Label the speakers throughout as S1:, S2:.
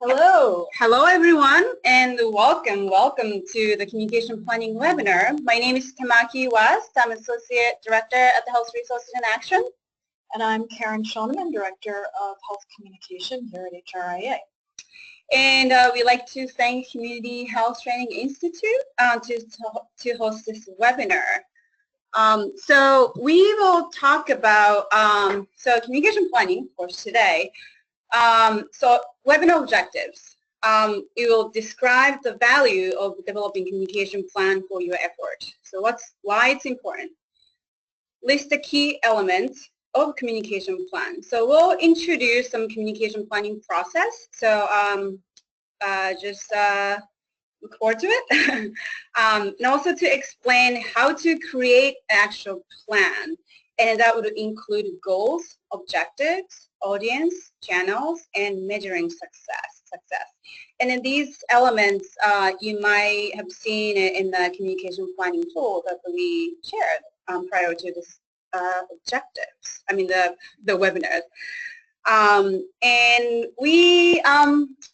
S1: Hello.
S2: Hello everyone and welcome to the Communication Planning webinar. My name is Tamaki West. I'm Associate Director at the Health Resources in Action.
S1: And I'm Karen Schoeneman, Director of Health Communication here at HRIA.
S2: And we'd like to thank Community Health Training Institute to host this webinar. So we will talk about communication planning, of course, today. So webinar objectives. It will describe the value of developing communication plan for your effort. So why it's important. List the key elements of communication plan. So we'll introduce some communication planning process. So just look forward to it. And also to explain how to create an actual plan. And that would include goals, objectives, audience, channels, and measuring success. And in these elements, you might have seen it in the communication planning tool that we shared prior to this objectives, the webinar. And we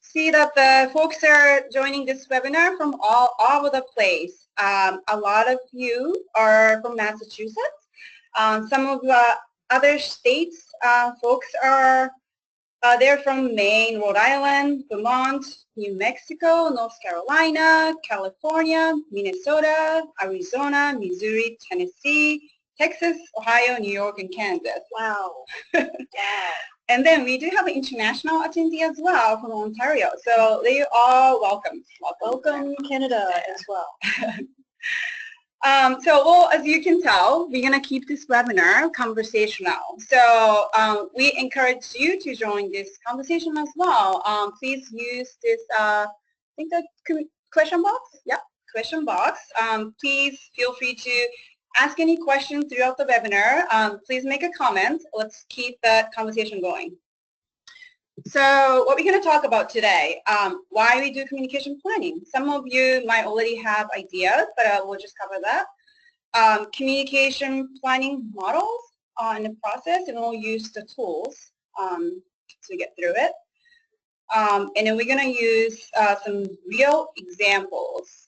S2: see that the folks are joining this webinar from all over the place. A lot of you are from Massachusetts. Some of the other states folks are they're from Maine, Rhode Island, Vermont, New Mexico, North Carolina, California, Minnesota, Arizona, Missouri, Tennessee, Texas, Ohio, New York, and Kansas.
S1: Wow.
S2: And then we do have an international attendee as well from Ontario. So they are all welcome.
S1: Welcome Canada as well.
S2: Well, as you can tell, we're going to keep this webinar conversational. So we encourage you to join this conversation as well. Please use this, I think the question box. Yeah, question box. Please feel free to ask any questions throughout the webinar. Please make a comment. Let's keep that conversation going. So what we're going to talk about today, why we do communication planning. Some of you might already have ideas, but we'll just cover that. Communication planning models in the process, and we'll use the tools to get through it. And then we're going to use some real examples,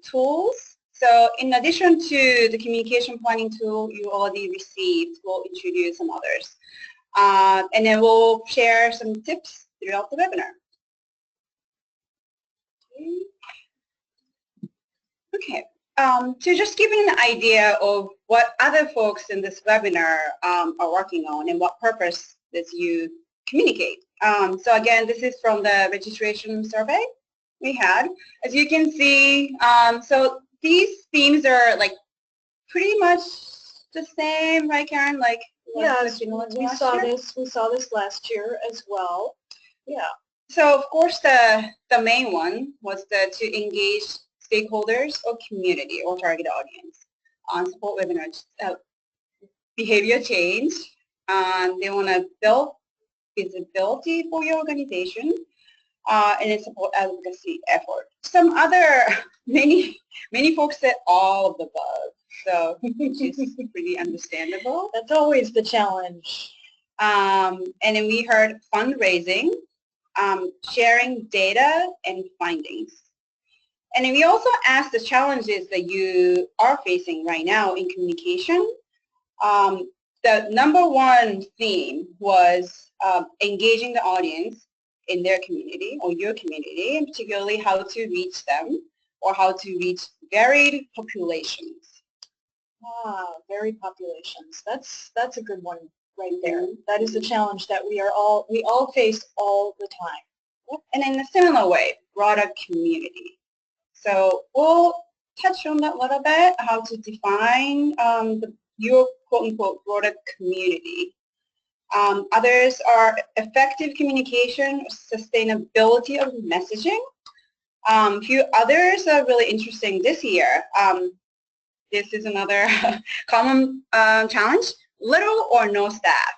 S2: tools. So in addition to the communication planning tool you already received, we'll introduce some others. And then we'll share some tips throughout the webinar. Okay, to just give you an idea of what other folks in this webinar are working on and what purpose does you communicate. So again, this is from the registration survey we had. As you can see, so these themes are like pretty much the same, right, Karen? Like,
S1: yes, we saw this last year as well. Yeah.
S2: So of course the main one was to engage stakeholders or community or target audience on support webinars, behavior change. They want to build visibility for your organization and then support advocacy effort. Some other many folks said all of the above. So, which is pretty understandable.
S1: That's always the challenge.
S2: And then we heard fundraising, sharing data and findings. And then we also asked the challenges that you are facing right now in communication. The number one theme was engaging the audience in their community or your community, and particularly how to reach them or how to reach varied populations.
S1: Varied populations. That's a good one right there. That is a challenge that we all face all the time.
S2: Yep. And in a similar way, broader community. So we'll touch on that a little bit, how to define your quote-unquote broader community. Others are effective communication, sustainability of messaging. A few others are really interesting this year. This is another common challenge, little or no staff.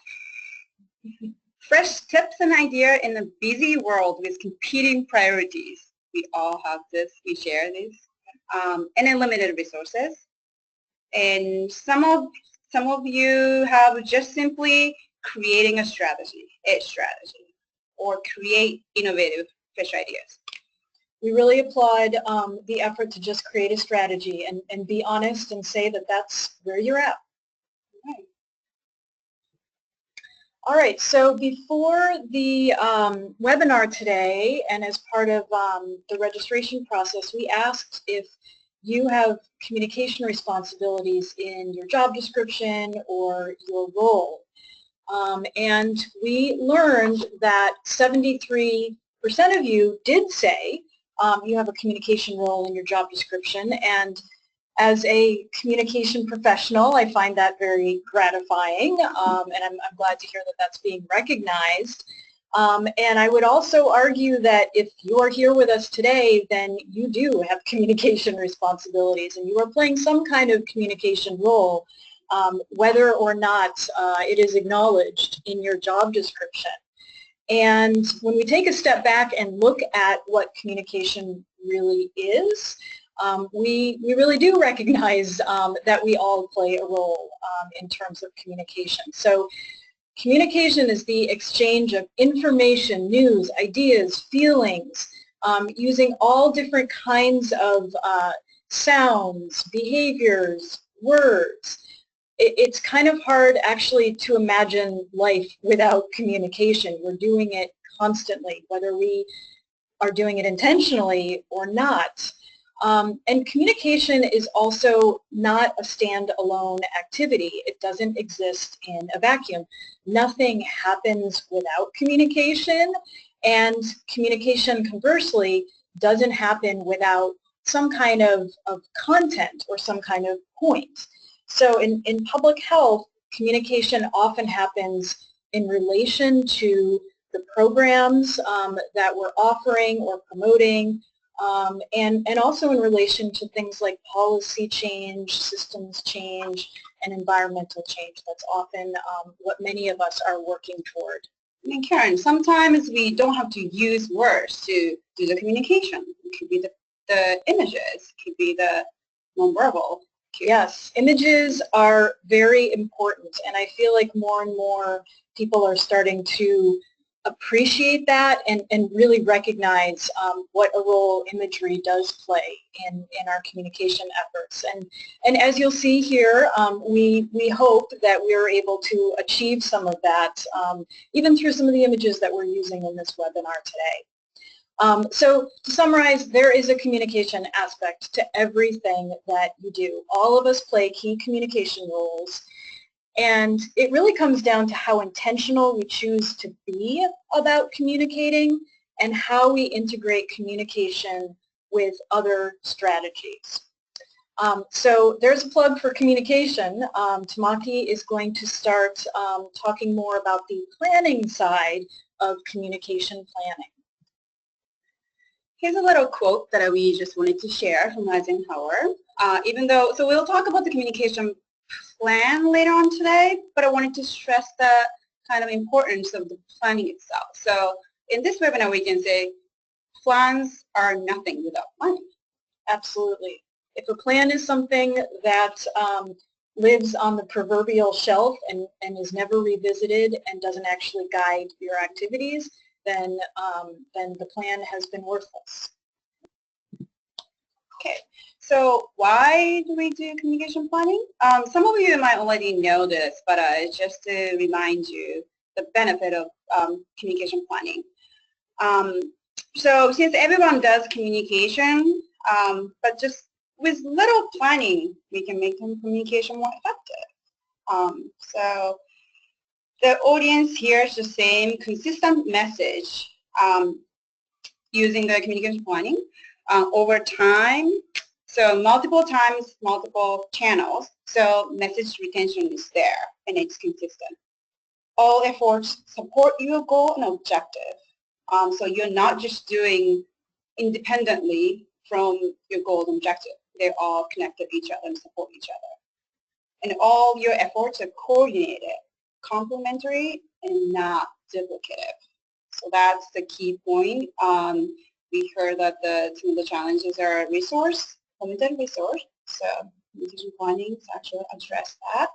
S2: Fresh tips and ideas in a busy world with competing priorities. We all have this, we share this. And then limited resources. And some of you have just simply creating a strategy, or create innovative fresh ideas.
S1: We really applaud the effort to just create a strategy and be honest and say that that's where you're at.
S2: Right.
S1: All right, so before the webinar today and as part of the registration process, we asked if you have communication responsibilities in your job description or your role. And we learned that 73% of you did say you have a communication role in your job description, and as a communication professional, I find that very gratifying, and I'm glad to hear that that's being recognized. And I would also argue that if you are here with us today, then you do have communication responsibilities, and you are playing some kind of communication role, whether or not it is acknowledged in your job description. And when we take a step back and look at what communication really is, we really do recognize that we all play a role in terms of communication. So communication is the exchange of information, news, ideas, feelings, using all different kinds of sounds, behaviors, words. It's kind of hard actually to imagine life without communication. We're doing it constantly, whether we are doing it intentionally or not. And communication is also not a standalone activity. It doesn't exist in a vacuum. Nothing happens without communication, and communication, conversely, doesn't happen without some kind of content or some kind of point. So in public health, communication often happens in relation to the programs that we're offering or promoting, and also in relation to things like policy change, systems change, and environmental change. That's often what many of us are working toward.
S2: And Karen, sometimes we don't have to use words to do the communication. It could be the images, it could be the nonverbal.
S1: Yes, images are very important, and I feel like more and more people are starting to appreciate that and really recognize what a role imagery does play in our communication efforts. And as you'll see here, we hope that we're able to achieve some of that, even through some of the images that we're using in this webinar today. So to summarize, there is a communication aspect to everything that you do. All of us play key communication roles, and it really comes down to how intentional we choose to be about communicating and how we integrate communication with other strategies. So there's a plug for communication. Tamaki is going to start talking more about the planning side of communication planning.
S2: Here's a little quote that we just wanted to share from Eisenhower. So we'll talk about the communication plan later on today, but I wanted to stress the kind of importance of the planning itself. So in this webinar, we can say plans are nothing without planning.
S1: Absolutely. If a plan is something that lives on the proverbial shelf and is never revisited and doesn't actually guide your activities, then the plan has been worthless.
S2: Okay, so why do we do communication planning? Some of you might already know this, but just to remind you the benefit of communication planning. So since everyone does communication, but just with little planning, we can make communication more effective. So the audience hears the same consistent message using the communication planning over time. So multiple times, multiple channels. So message retention is there and it's consistent. All efforts support your goal and objective. So you're not just doing independently from your goal and objective. They're all connected to each other and support each other. And all your efforts are coordinated, complementary, and not duplicative. So that's the key point. We heard that some of the challenges are limited resource. So communication planning actually address that.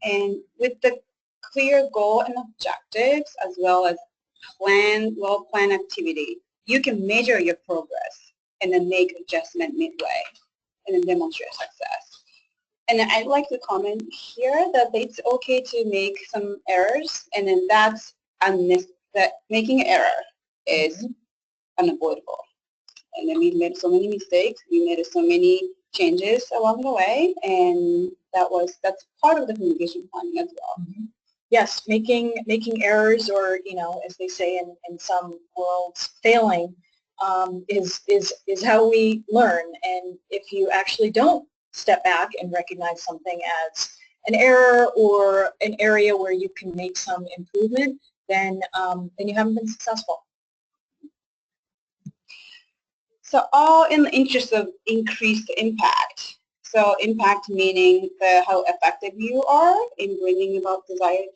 S2: And with the clear goal and objectives, as well as well-planned activity, you can measure your progress and then make adjustment midway and then demonstrate success. And then I'd like to comment here that it's okay to make some errors, and then that making error is unavoidable. And then we made so many mistakes, we made so many changes along the way, and that's part of the communication planning as well.
S1: Yes, making errors, or as they say in some worlds, failing is how we learn. And if you actually don't step back and recognize something as an error or an area where you can make some improvement, then you haven't been successful.
S2: So all in the interest of increased impact. So impact meaning how effective you are in bringing about desired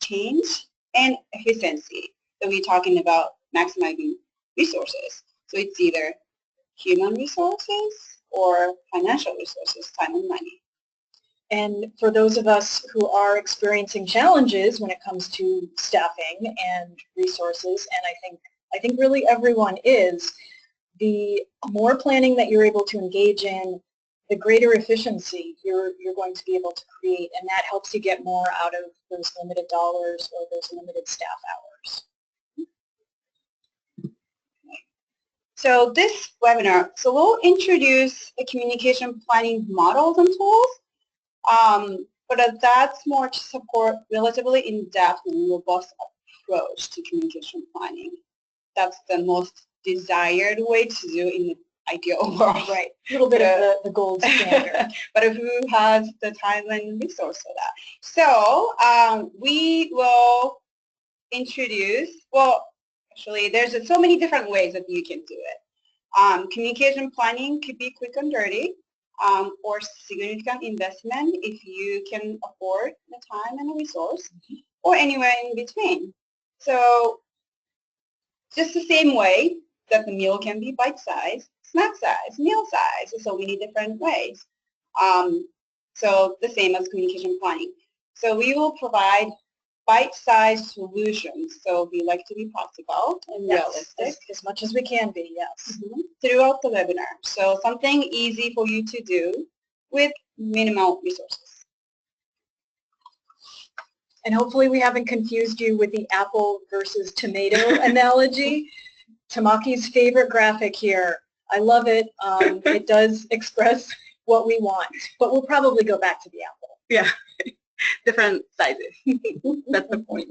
S2: change, and efficiency. So we're talking about maximizing resources. So it's either human resources or financial resources, time and money.
S1: And for those of us who are experiencing challenges when it comes to staffing and resources, and I think really everyone is, the more planning that you're able to engage in, the greater efficiency you're going to be able to create, and that helps you get more out of those limited dollars or those limited staff hours.
S2: So this webinar, we'll introduce the communication planning models and tools, but that's more to support relatively in-depth and robust approach to communication planning. That's the most desired way to do in the ideal world.
S1: Right, a little bit of the gold standard.
S2: But who has the time and resource for that? So we will introduce, well, actually there's so many different ways that you can do it. Communication planning could be quick and dirty, or significant investment if you can afford the time and the resource, or anywhere in between. So just the same way that the meal can be bite-sized, snack size, meal size, so many different ways. So the same as communication planning. So we will provide bite-sized solutions. So we like to be practical and realistic.
S1: As much as we can be, yes.
S2: Throughout the webinar. So something easy for you to do with minimal resources.
S1: And hopefully we haven't confused you with the apple versus tomato analogy. Tamaki's favorite graphic here. I love it. It does express what we want, but we'll probably go back to the apple.
S2: Yeah, different sizes. That's the point.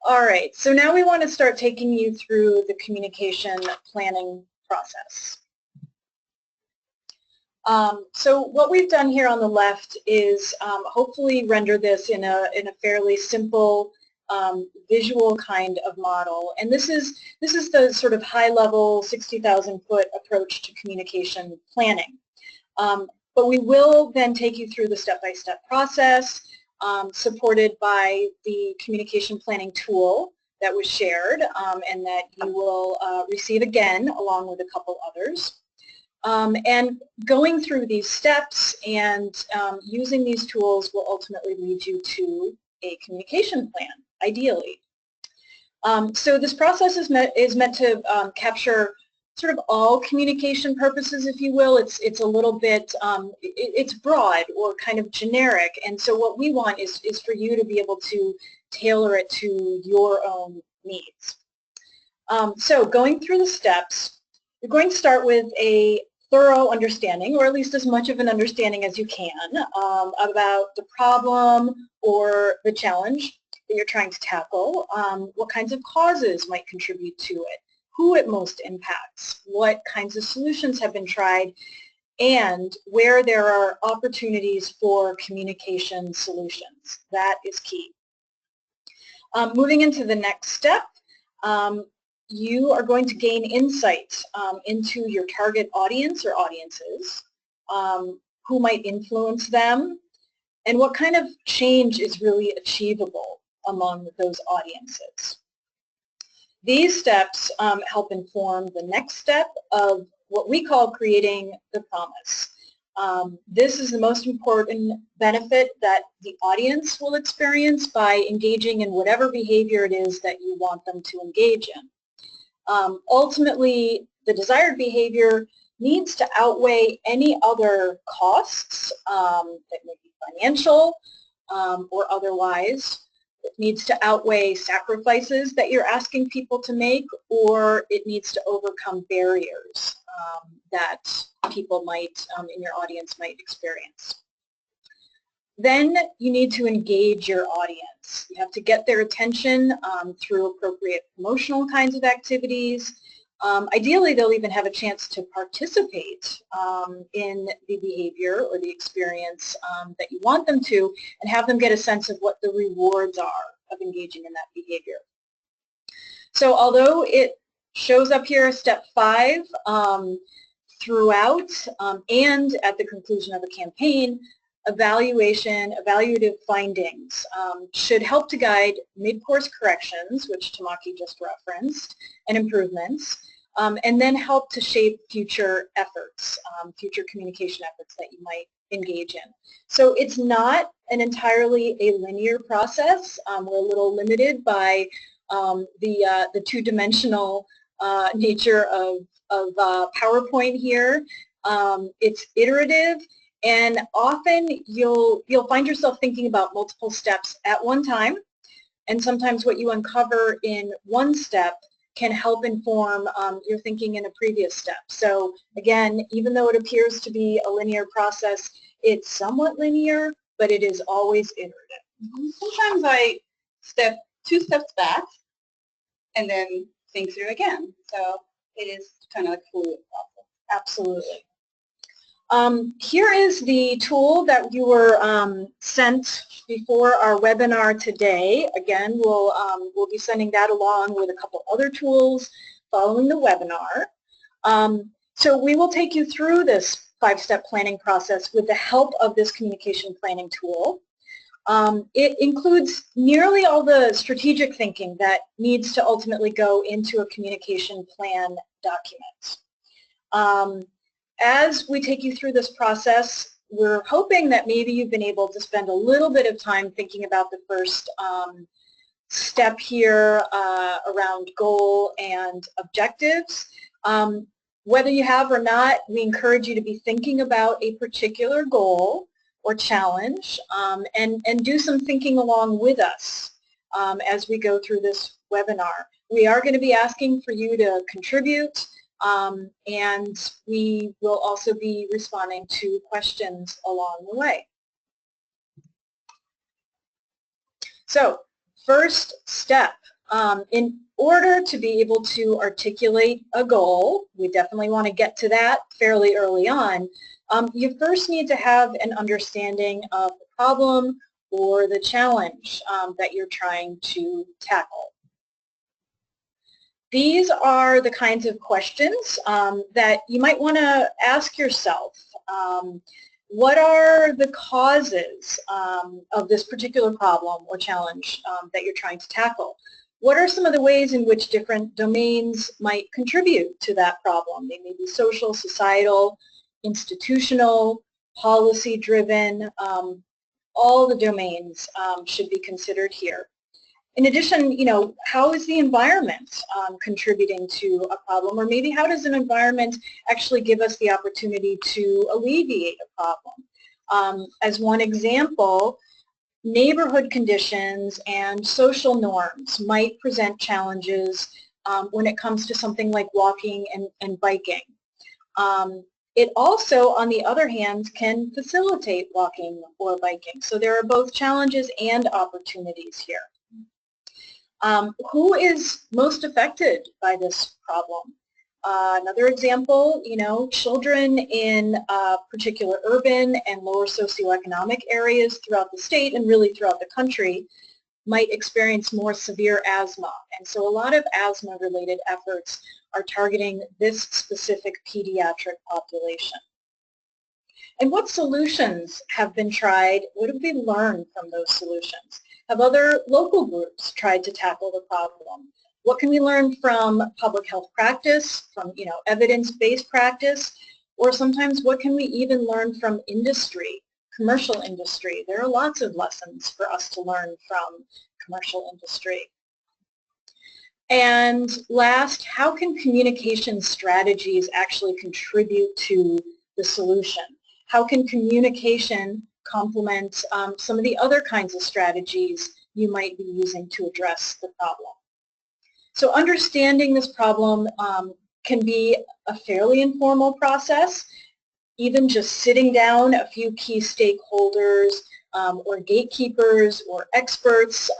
S1: All right, so now we want to start taking you through the communication planning process. So what we've done here on the left is hopefully render this in a fairly simple visual kind of model, and this is the sort of high-level 60,000-foot approach to communication planning. But we will then take you through the step-by-step process, supported by the communication planning tool that was shared and that you will receive again along with a couple others. And going through these steps and using these tools will ultimately lead you to a communication plan, ideally. So this process is meant to capture sort of all communication purposes, if you will. It's a little bit, it's broad or kind of generic, and so what we want is for you to be able to tailor it to your own needs. So going through the steps, you're going to start with a thorough understanding, or at least as much of an understanding as you can, about the problem or the challenge that you're trying to tackle, what kinds of causes might contribute to it, who it most impacts, what kinds of solutions have been tried, and where there are opportunities for communication solutions. That is key. Moving into the next step, you are going to gain insight into your target audience or audiences, who might influence them, and what kind of change is really achievable among those audiences. These steps help inform the next step of what we call creating the promise. This is the most important benefit that the audience will experience by engaging in whatever behavior it is that you want them to engage in. Ultimately, the desired behavior needs to outweigh any other costs that may be financial or otherwise. It needs to outweigh sacrifices that you're asking people to make, or it needs to overcome barriers that people might, in your audience, might experience. Then you need to engage your audience. You have to get their attention through appropriate promotional kinds of activities. Ideally, they'll even have a chance to participate in the behavior or the experience that you want them to, and have them get a sense of what the rewards are of engaging in that behavior. So although it shows up here as step 5 throughout and at the conclusion of a campaign, evaluative findings should help to guide mid-course corrections, which Tamaki just referenced, and improvements, and then help to shape future efforts, future communication efforts that you might engage in. So it's not an entirely a linear process. We're a little limited by the two-dimensional nature of PowerPoint here. It's iterative, and often you'll find yourself thinking about multiple steps at one time, and sometimes what you uncover in one step can help inform your thinking in a previous step. So again, even though it appears to be a linear process, it's somewhat linear, but it is always iterative.
S2: Sometimes I step 2 steps back and then think through again. So it is kind of a fluid process.
S1: Absolutely. Here is the tool that you were sent before our webinar today. Again, we'll be sending that along with a couple other tools following the webinar. So we will take you through this 5-step planning process with the help of this communication planning tool. It includes nearly all the strategic thinking that needs to ultimately go into a communication plan document. As we take you through this process, we're hoping that maybe you've been able to spend a little bit of time thinking about the first step here around goal and objectives. Whether you have or not, we encourage you to be thinking about a particular goal or challenge and do some thinking along with us as we go through this webinar. We are going to be asking for you to contribute, and we will also be responding to questions along the way. So, first step, in order to be able to articulate a goal, we definitely want to get to that fairly early on, you first need to have an understanding of the problem or the challenge that you're trying to tackle. These are the kinds of questions that you might want to ask yourself. What are the causes of this particular problem or challenge that you're trying to tackle? What are some of the ways in which different domains might contribute to that problem? They may be social, societal, institutional, policy-driven. All the domains should be considered here. In addition, how is the environment contributing to a problem, or maybe how does an environment actually give us the opportunity to alleviate a problem? As one example, neighborhood conditions and social norms might present challenges when it comes to something like walking and biking. It also, on the other hand, can facilitate walking or biking. So there are both challenges and opportunities here. Who is most affected by this problem? Another example, children in particular urban and lower socioeconomic areas throughout the state and really throughout the country might experience more severe asthma. And so a lot of asthma-related efforts are targeting this specific pediatric population. And what solutions have been tried? What have we learned from those solutions? Have other local groups tried to tackle the problem? What can we learn from public health practice, from evidence-based practice? Or sometimes what can we even learn from industry, commercial industry? There are lots of lessons for us to learn from commercial industry. And last, how can communication strategies actually contribute to the solution? How can communication complement some of the other kinds of strategies you might be using to address the problem? So understanding this problem can be a fairly informal process, even just sitting down a few key stakeholders or gatekeepers or experts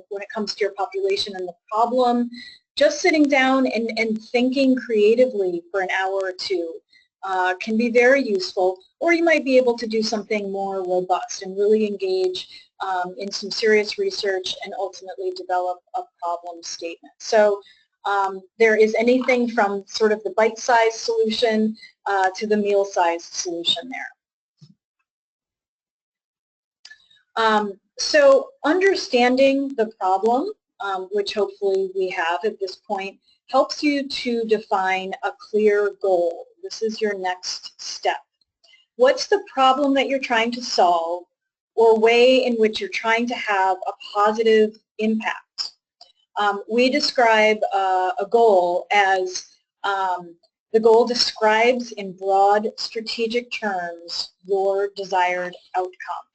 S1: when it comes to your population and the problem. Just sitting down and thinking creatively for an hour or two can be very useful, or you might be able to do something more robust and really engage in some serious research and ultimately develop a problem statement. So there is anything from sort of the bite-sized solution to the meal-sized solution there. So understanding the problem, which hopefully we have at this point, helps you to define a clear goal. This is your next step. What's the problem that you're trying to solve, or way in which you're trying to have a positive impact? We describe a goal as the goal describes in broad strategic terms your desired outcome.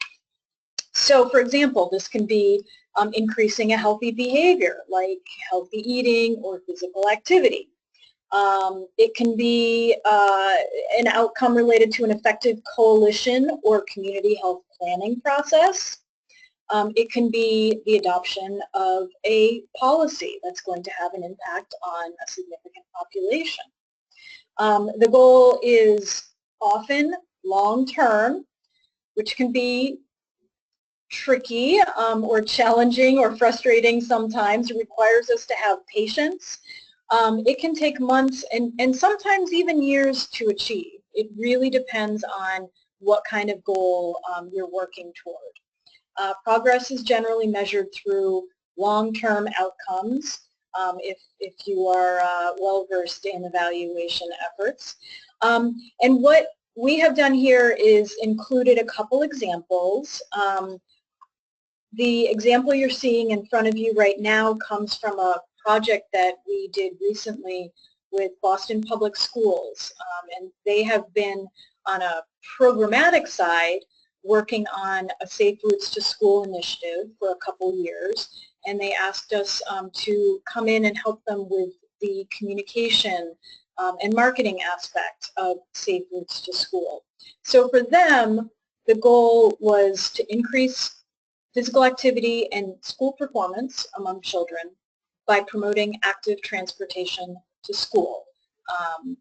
S1: So for example, this can be increasing a healthy behavior like healthy eating or physical activity. It can be an outcome related to an effective coalition or community health planning process. It can be the adoption of a policy that's going to have an impact on a significant population. The goal is often long-term, which can be tricky or challenging or frustrating sometimes. It requires us to have patience. It can take months and sometimes even years to achieve. It really depends on what kind of goal you're working toward. Progress is generally measured through long-term outcomes if you are well-versed in evaluation efforts. And what we have done here is included a couple examples. The example you're seeing in front of you right now comes from a project that we did recently with Boston Public Schools. And they have been on a programmatic side working on a Safe Routes to School initiative for a couple years. And they asked us to come in and help them with the communication and marketing aspect of Safe Routes to School. So for them, the goal was to increase physical activity and school performance among children by promoting active transportation to school.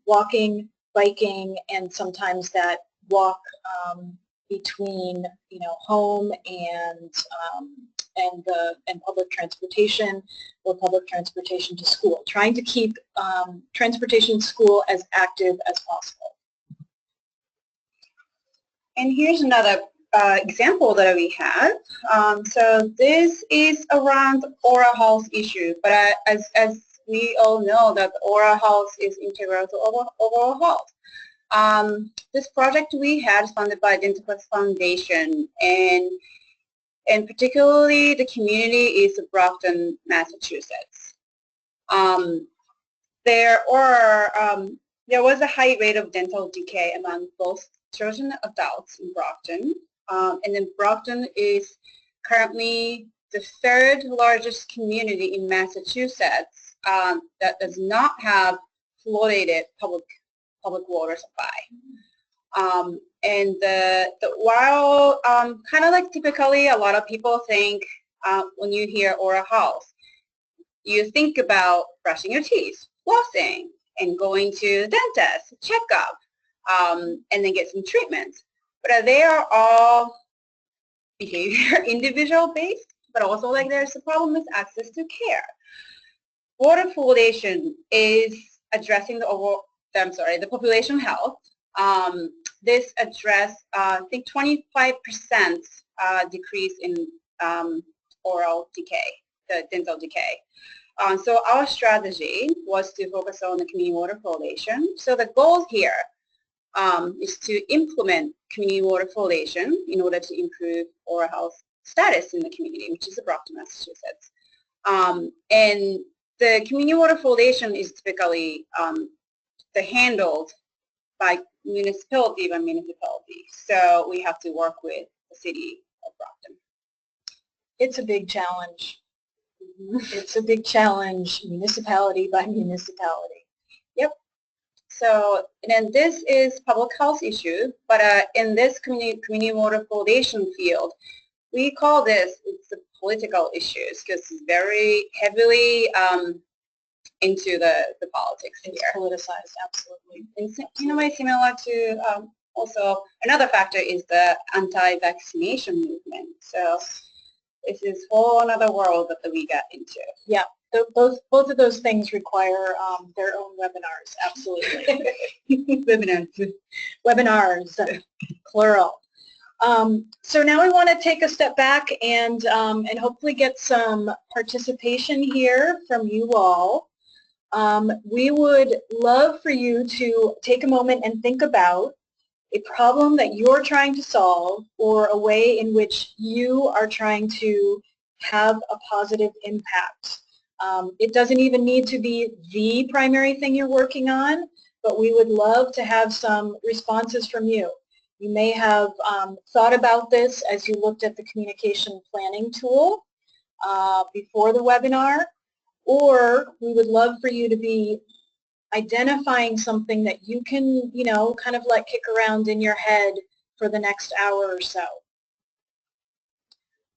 S1: Walking, biking, and sometimes that walk between home and public transportation or public transportation to school, trying to keep transportation to school as active as possible.
S2: And here's another example that we have. So this is around oral health issue, but as we all know that oral health is integral to overall health. This project we had is funded by Dental Foundation, and particularly the community is Brockton, Massachusetts. There was a high rate of dental decay among both children and adults in Brockton. And then Brockton is currently the third largest community in Massachusetts that does not have fluoridated public water supply. And while kind of like typically a lot of people think when you hear oral health, you think about brushing your teeth, flossing, and going to the dentist, checkup, and then get some treatments. But they are all behavior individual based, but also like there's a problem with access to care. Water fluoridation is addressing the population health. This addressed, I think, 25% decrease in oral decay, the dental decay. So our strategy was to focus on the community water fluoridation. So the goal here is to implement community water fluoridation in order to improve oral health status in the community, which is Brockton, Massachusetts. And the community water fluoridation is typically handled by municipality by municipality. So we have to work with the city of Brockton.
S1: It's a big challenge. It's a big challenge, municipality by municipality.
S2: Yep. So, and then this is public health issue, but in this community water fluoridation field, we call this, it's a political issues because it's very heavily into the politics
S1: It's
S2: here.
S1: politicized, absolutely.
S2: In a way similar to also another factor is the anti-vaccination movement. So this is a whole another world that we got into.
S1: Yeah, both of those things require their own webinars, absolutely. Webinars, plural. So now we want to take a step back and hopefully get some participation here from you all. We would love for you to take a moment and think about a problem that you're trying to solve or a way in which you are trying to have a positive impact. It doesn't even need to be the primary thing you're working on, but we would love to have some responses from you. You may have thought about this as you looked at the communication planning tool before the webinar, or we would love for you to be identifying something that you can, you know, kind of let kick around in your head for the next hour or so.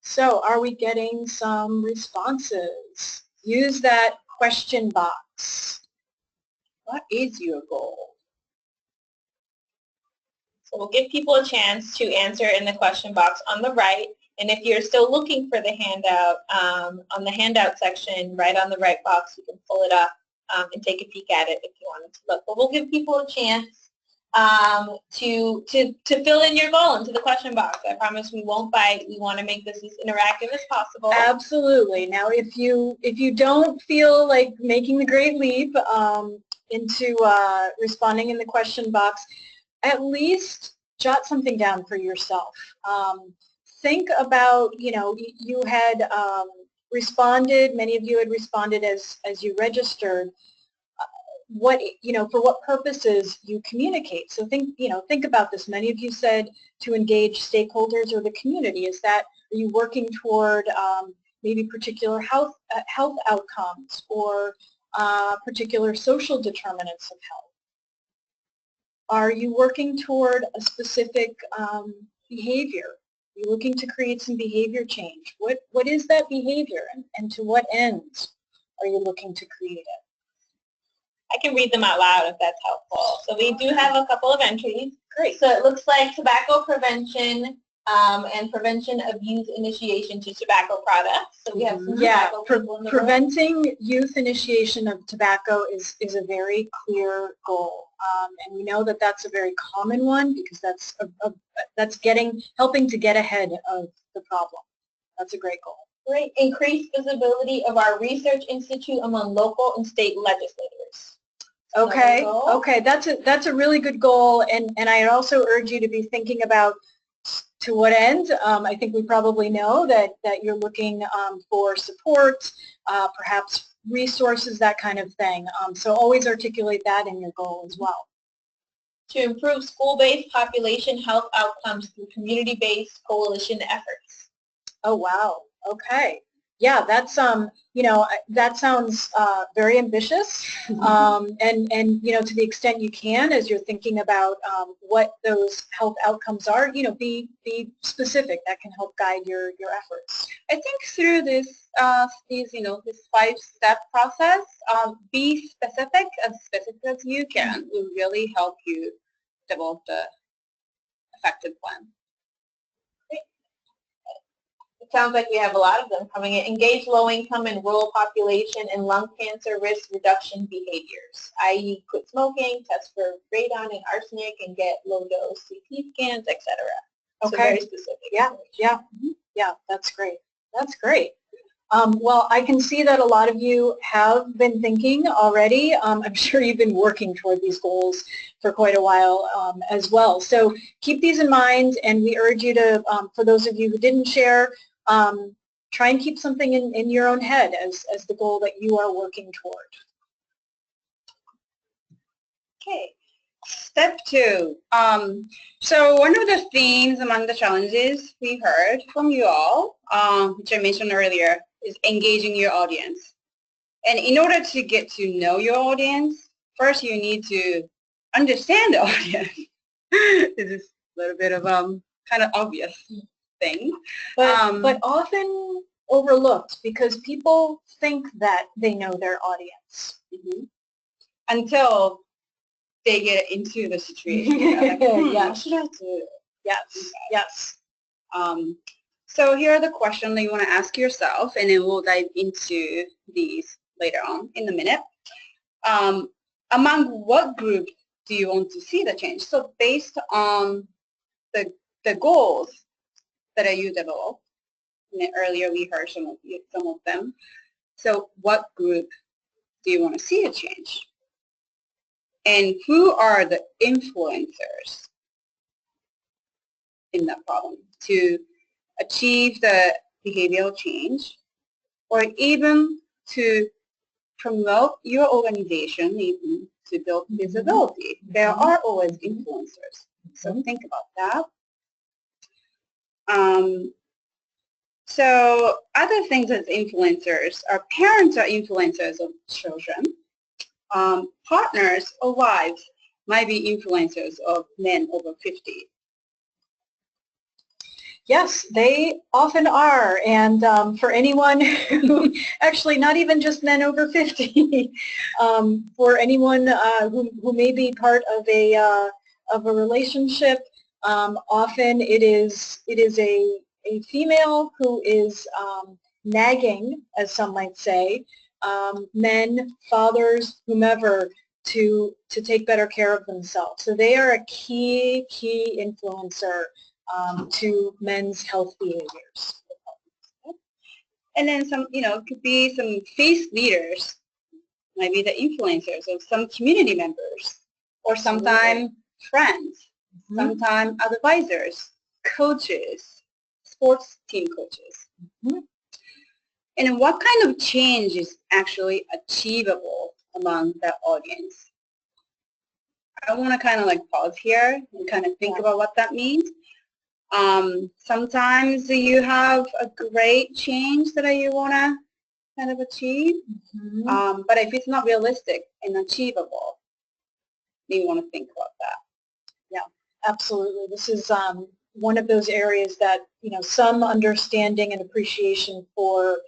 S1: So are we getting some responses? Use that question box. What is your goal?
S3: So we'll give people a chance to answer in the question box on the right. And if you're still looking for the handout, on the handout section, right on the right box, you can pull it up and take a peek at it if you wanted to look. But we'll give people a chance to fill in your goal into the question box. I promise we won't bite. We want to make this as interactive as possible.
S1: Absolutely. Now, if you don't feel like making the great leap into responding in the question box, at least jot something down for yourself. Think about, you know, you had responded, many of you had responded as you registered, what, you know, for what purposes you communicate. So think, you know, think about this. Many of you said to engage stakeholders or the community. Is that, are you working toward maybe particular health outcomes or particular social determinants of health? Are you working toward a specific behavior? Are you looking to create some behavior change? What is that behavior and to what ends are you looking to create it?
S3: I can read them out loud if that's helpful. So we do have a couple of entries.
S1: Great.
S3: So it looks like tobacco prevention and prevention of youth initiation to tobacco products. So we have some tobacco people in the room.
S1: Preventing youth initiation of tobacco is a very clear goal. And we know that that's a very common one because that's helping to get ahead of the problem. That's a great goal.
S3: Great. Increase visibility of our research institute among local and state legislators.
S1: Okay. Okay. That's a really good goal, and I also urge you to be thinking about to what end. I think we probably know that you're looking for support, perhaps resources, that kind of thing. So always articulate that in your goal as well.
S3: To improve school-based population health outcomes through community-based coalition efforts.
S1: Oh wow. Okay. Yeah, that's you know, that sounds very ambitious, and you know, to the extent you can, as you're thinking about what those health outcomes are, you know, be specific. That can help guide your efforts.
S2: I think through this you know, this 5-step process, be specific as you can will really help you develop the effective plan.
S3: It sounds like we have a lot of them coming in. Engage low-income and rural population in lung cancer risk reduction behaviors, i.e. quit smoking, test for radon and arsenic, and get low-dose CT scans, etc.
S1: Okay.
S3: So very specific.
S1: Yeah, yeah, yeah, that's great. That's great. Well, I can see that a lot of you have been thinking already. I'm sure you've been working toward these goals for quite a while as well. So keep these in mind, and we urge you to, for those of you who didn't share, try and keep something in your own head as the goal that you are working toward.
S2: Okay. Step 2. So one of the themes among the challenges we heard from you all, which I mentioned earlier, is engaging your audience. And in order to get to know your audience, first you need to understand the audience. This is a little bit of kind of obvious thing.
S1: But often overlooked because people think that they know their audience.
S2: Until they get into the situation. Like,
S1: Yeah.
S2: What should I do?
S1: Yes,
S2: Okay.
S1: yes.
S2: So here are the questions that you want to ask yourself, and then we'll dive into these later on in a minute. Among what group do you want to see the change? So based on the goals that you developed, and earlier we heard some of them. So what group do you want to see a change? And who are the influencers in that problem to achieve the behavioral change, or even to promote your organization, even to build visibility? There are always influencers. So think about that. So other things as influencers are parents are influencers of children. Partners or wives might be influencers of men over 50.
S1: Yes, they often are, and for anyone who, actually not even just men over 50, for anyone who may be part of a relationship, often it is a female who is nagging, as some might say, men, fathers, whomever, to take better care of themselves. So they are a key influencer to men's health behaviors.
S2: And then some, could be some faith leaders, maybe the influencers of some community members, or sometimes friends, sometimes advisors, coaches, sports team coaches. And what kind of change is actually achievable among that audience? I want to kind of like pause here and kind of think about what that means. Sometimes you have a great change that you want to kind of achieve, but if it's not realistic and achievable, you want to think about that.
S1: Yeah, absolutely. This is one of those areas that, some understanding and appreciation for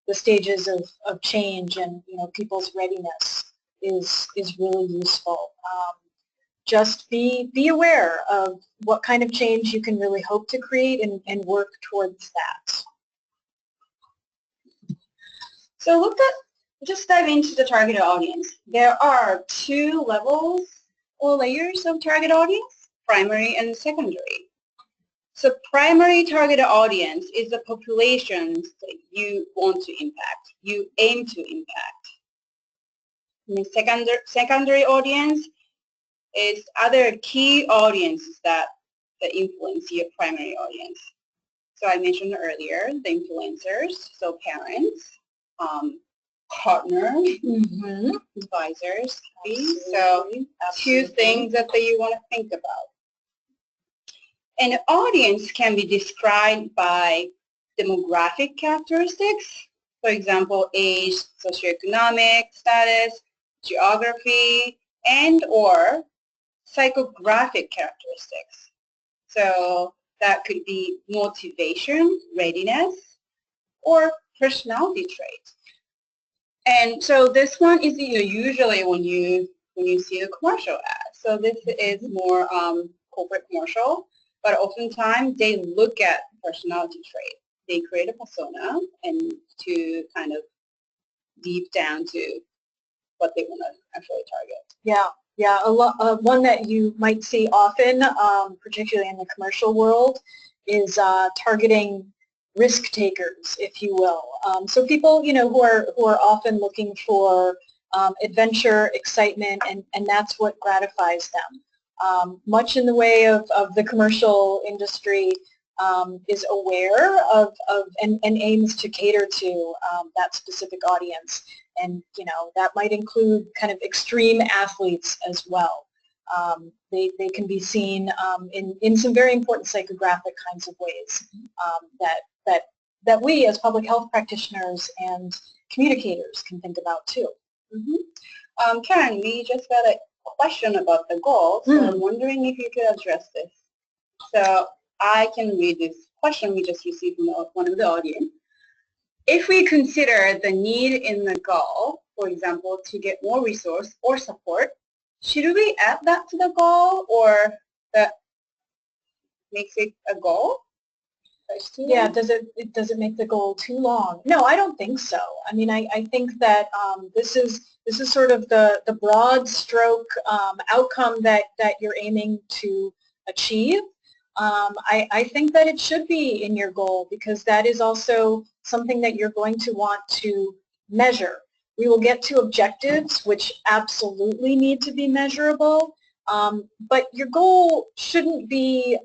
S1: the stages of change and, people's readiness is really useful. Just be aware of what kind of change you can really hope to create and work towards that.
S2: So just dive into the target audience. There are 2 levels or layers of target audience, primary and secondary. So primary target audience is the populations that you want to impact, you aim to impact. And the secondary audience is other key audiences that influence your primary audience. So I mentioned earlier the influencers, so parents, partners, advisors. So 2 things that you want to think about. An audience can be described by demographic characteristics, for example, age, socioeconomic status, geography, and or psychographic characteristics. So that could be motivation, readiness, or personality traits. And so this one is usually when you see a commercial ad. So this is more corporate commercial, but oftentimes they look at personality trait. They create a persona and to kind of deep down to what they want to actually target.
S1: Yeah, one that you might see often, particularly in the commercial world, is targeting risk takers, if you will. So people, who are often looking for adventure, excitement, and that's what gratifies them. Much in the way of the commercial industry is aware of and aims to cater to that specific audience. And, that might include kind of extreme athletes as well. They can be seen in some very important psychographic kinds of ways that we as public health practitioners and communicators can think about too.
S2: Mm-hmm. Karen, we just got a question about the goal, so I'm wondering if you could address this. So I can read this question we just received from one of the audience. If we consider the need in the goal, for example, to get more resource or support, should we add that to the goal, or that makes it a goal?
S1: Yeah, does it make the goal too long? No, I don't think so. I mean, I think that this is sort of the broad stroke outcome that you're aiming to achieve. I think that it should be in your goal, because that is also something that you're going to want to measure. We will get to objectives, which absolutely need to be measurable, but your goal shouldn't be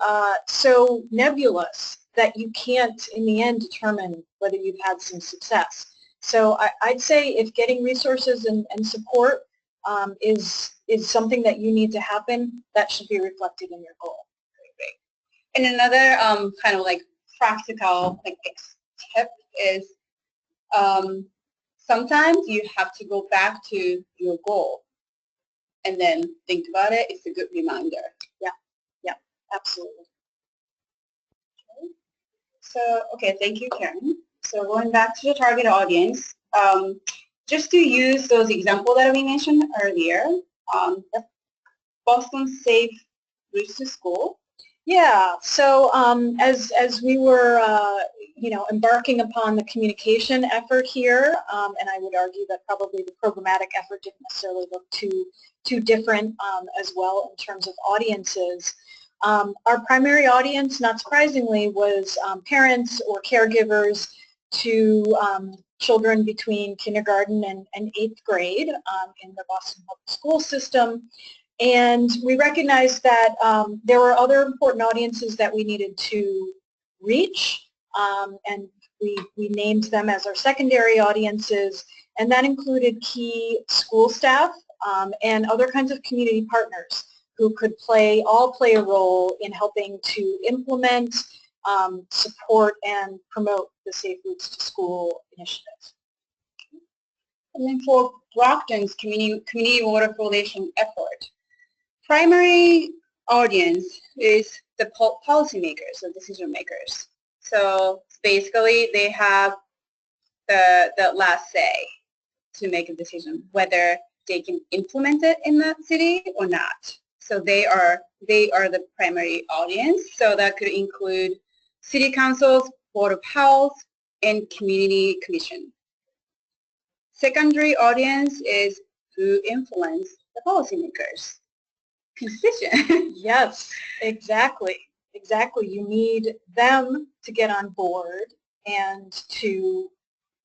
S1: so nebulous that you can't, in the end, determine whether you've had some success. So I'd say if getting resources and support is something that you need to happen, that should be reflected in your goal.
S2: And another kind of like practical tip is sometimes you have to go back to your goal and then think about it. It's a good reminder.
S1: Yeah, absolutely.
S2: So, okay, thank you, Karen. So going back to the target audience, just to use those examples that we mentioned earlier, Boston Safe Routes to School.
S1: Yeah, so as we were, embarking upon the communication effort here, and I would argue that probably the programmatic effort didn't necessarily look too different as well in terms of audiences. Our primary audience, not surprisingly, was parents or caregivers to children between kindergarten and 8th grade in the Boston public school system. And we recognized that there were other important audiences that we needed to reach, and we named them as our secondary audiences, and that included key school staff and other kinds of community partners who could all play a role in helping to implement, support, and promote the Safe Routes to School initiative.
S2: And then for Brockton's community water fluoridation effort, primary audience is the policymakers, the decision makers. So basically they have the last say to make a decision whether they can implement it in that city or not. So they are the primary audience. So that could include city councils, board of health, and community commission. Secondary audience is who influence the policymakers. Constituent.
S1: Yes, exactly. Exactly. You need them to get on board and to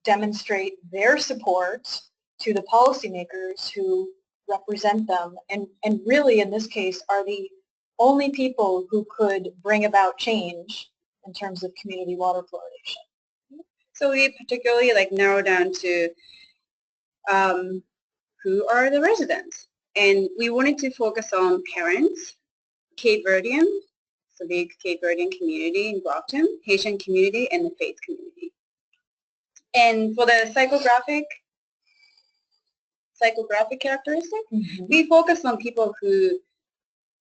S1: demonstrate their support to the policymakers who represent them, and really in this case are the only people who could bring about change in terms of community water fluoridation.
S2: So we particularly narrow down to who are the residents, and we wanted to focus on parents, Cape Verdean, so big Cape Verdean community in Brockton, Haitian community, and the faith community. And for the psychographic characteristic, we focus on people who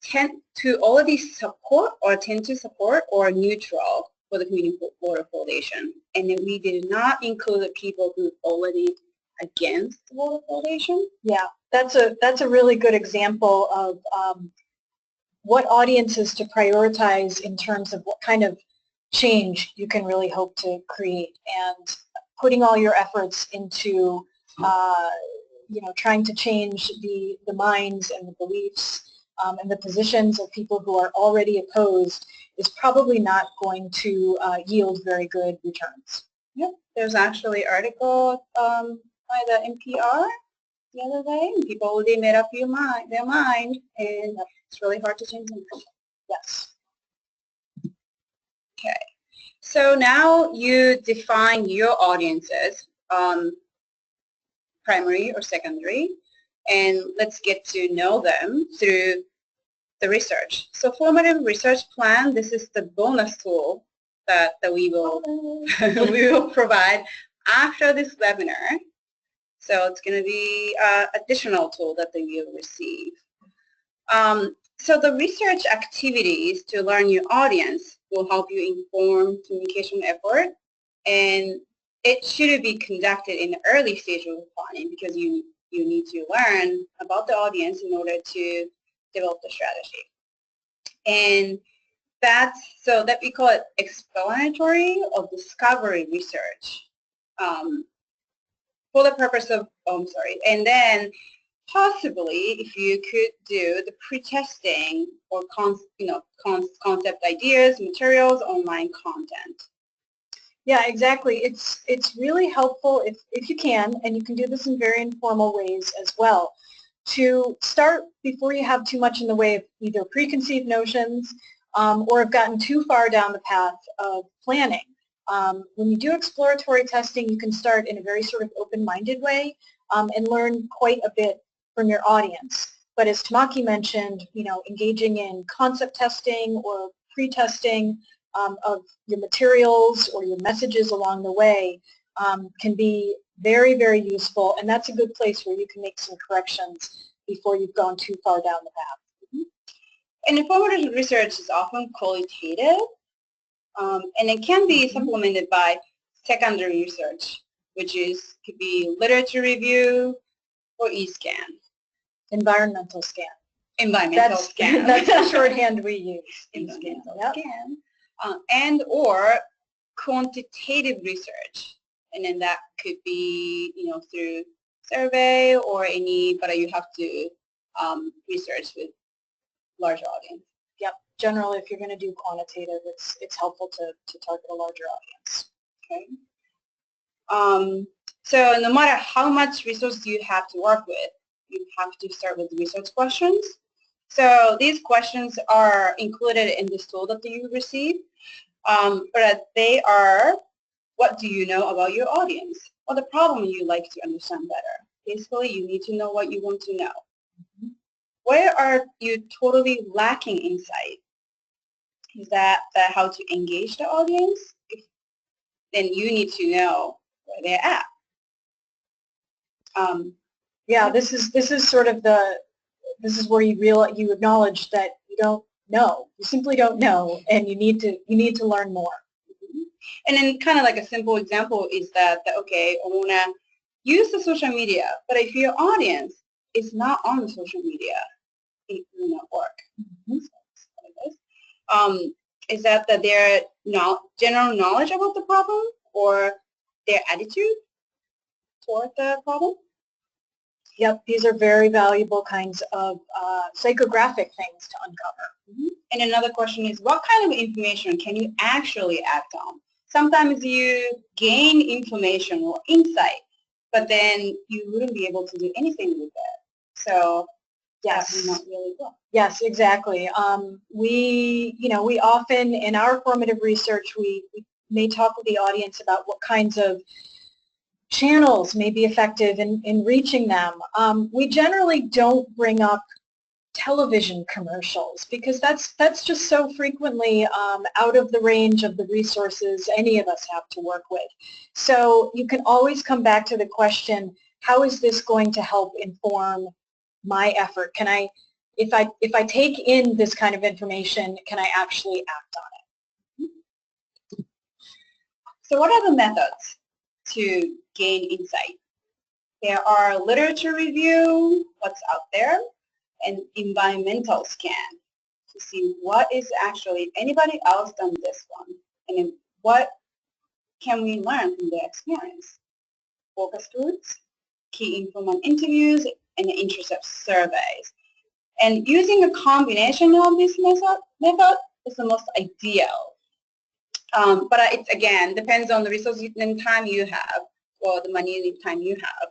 S2: tend to already support or tend to support or neutral for the community water fluoridation. And then we did not include the people who already against water fluoridation.
S1: Yeah, that's a really good example of what audiences to prioritize in terms of what kind of change you can really hope to create, and putting all your efforts into trying to change the minds and the beliefs and the positions of people who are already opposed is probably not going to yield very good returns.
S2: Yep, there's actually an article by the NPR the other day, and people already made up their mind, and it's really hard to change them.
S1: Yes.
S2: Okay, so now you define your audiences, primary or secondary, and let's get to know them through the research. So formative research plan, this is the bonus tool that we will we will provide after this webinar. So it's going to be an additional tool that you'll receive. So the research activities to learn your audience will help you inform communication effort, and it should be conducted in the early stage of planning because you need to learn about the audience in order to develop the strategy. And so that we call it explanatory or discovery research for the purpose of, and then possibly if you could do the pre-testing or concept ideas, materials, online content.
S1: Yeah, exactly. It's really helpful if you can, and you can do this in very informal ways as well, to start before you have too much in the way of either preconceived notions or have gotten too far down the path of planning. When you do exploratory testing, you can start in a very sort of open-minded way and learn quite a bit from your audience. But as Tamaki mentioned, engaging in concept testing or pre-testing of your materials or your messages along the way can be very, very useful, and that's a good place where you can make some corrections before you've gone too far down the path.
S2: And informative research is often qualitative, and it can be supplemented by secondary research, which could be literature review or e-scan.
S1: Environmental scan.
S2: Environmental scan.
S1: That's the shorthand we use.
S2: Environmental scan. And or quantitative research, and then that could be through survey or but you have to research with large audience.
S1: Yep. Generally, if you're going to do quantitative, it's helpful to target a larger audience.
S2: Okay. So no matter how much resource you have to work with, you have to start with the research questions. So these questions are included in this tool that you receive, but they are, what do you know about your audience? Or the problem you like to understand better. Basically, you need to know what you want to know. Where are you totally lacking insight? Is that how to engage the audience? Then you need to know where they're at.
S1: Yeah, this is sort of this is where you acknowledge that you don't know. You simply don't know, and you need to learn more.
S2: And then kind of like a simple example is that okay, I want to use the social media, but if your audience is not on the social media, it will not work. Is that their general knowledge about the problem or their attitude toward the problem?
S1: Yep, these are very valuable kinds of psychographic things to uncover.
S2: And another question is, what kind of information can you actually act on? Sometimes you gain information or insight, but then you wouldn't be able to do anything with it. So
S1: yes,
S2: not really well.
S1: Yes, exactly. We often in our formative research we may talk with the audience about what kinds of channels may be effective in reaching them. We generally don't bring up television commercials because that's just so frequently out of the range of the resources any of us have to work with. So you can always come back to the question, how is this going to help inform my effort? Can I, if I take in this kind of information, can I actually act on it?
S2: So what are the methods to gain insight? There are literature review, what's out there, and environmental scan to see what is actually anybody else done this one, and then what can we learn from their experience. Focus groups, key info on interviews, and intercept surveys. And using a combination of this method is the most ideal. But it again depends on the resources and time you have, or the money and time you have.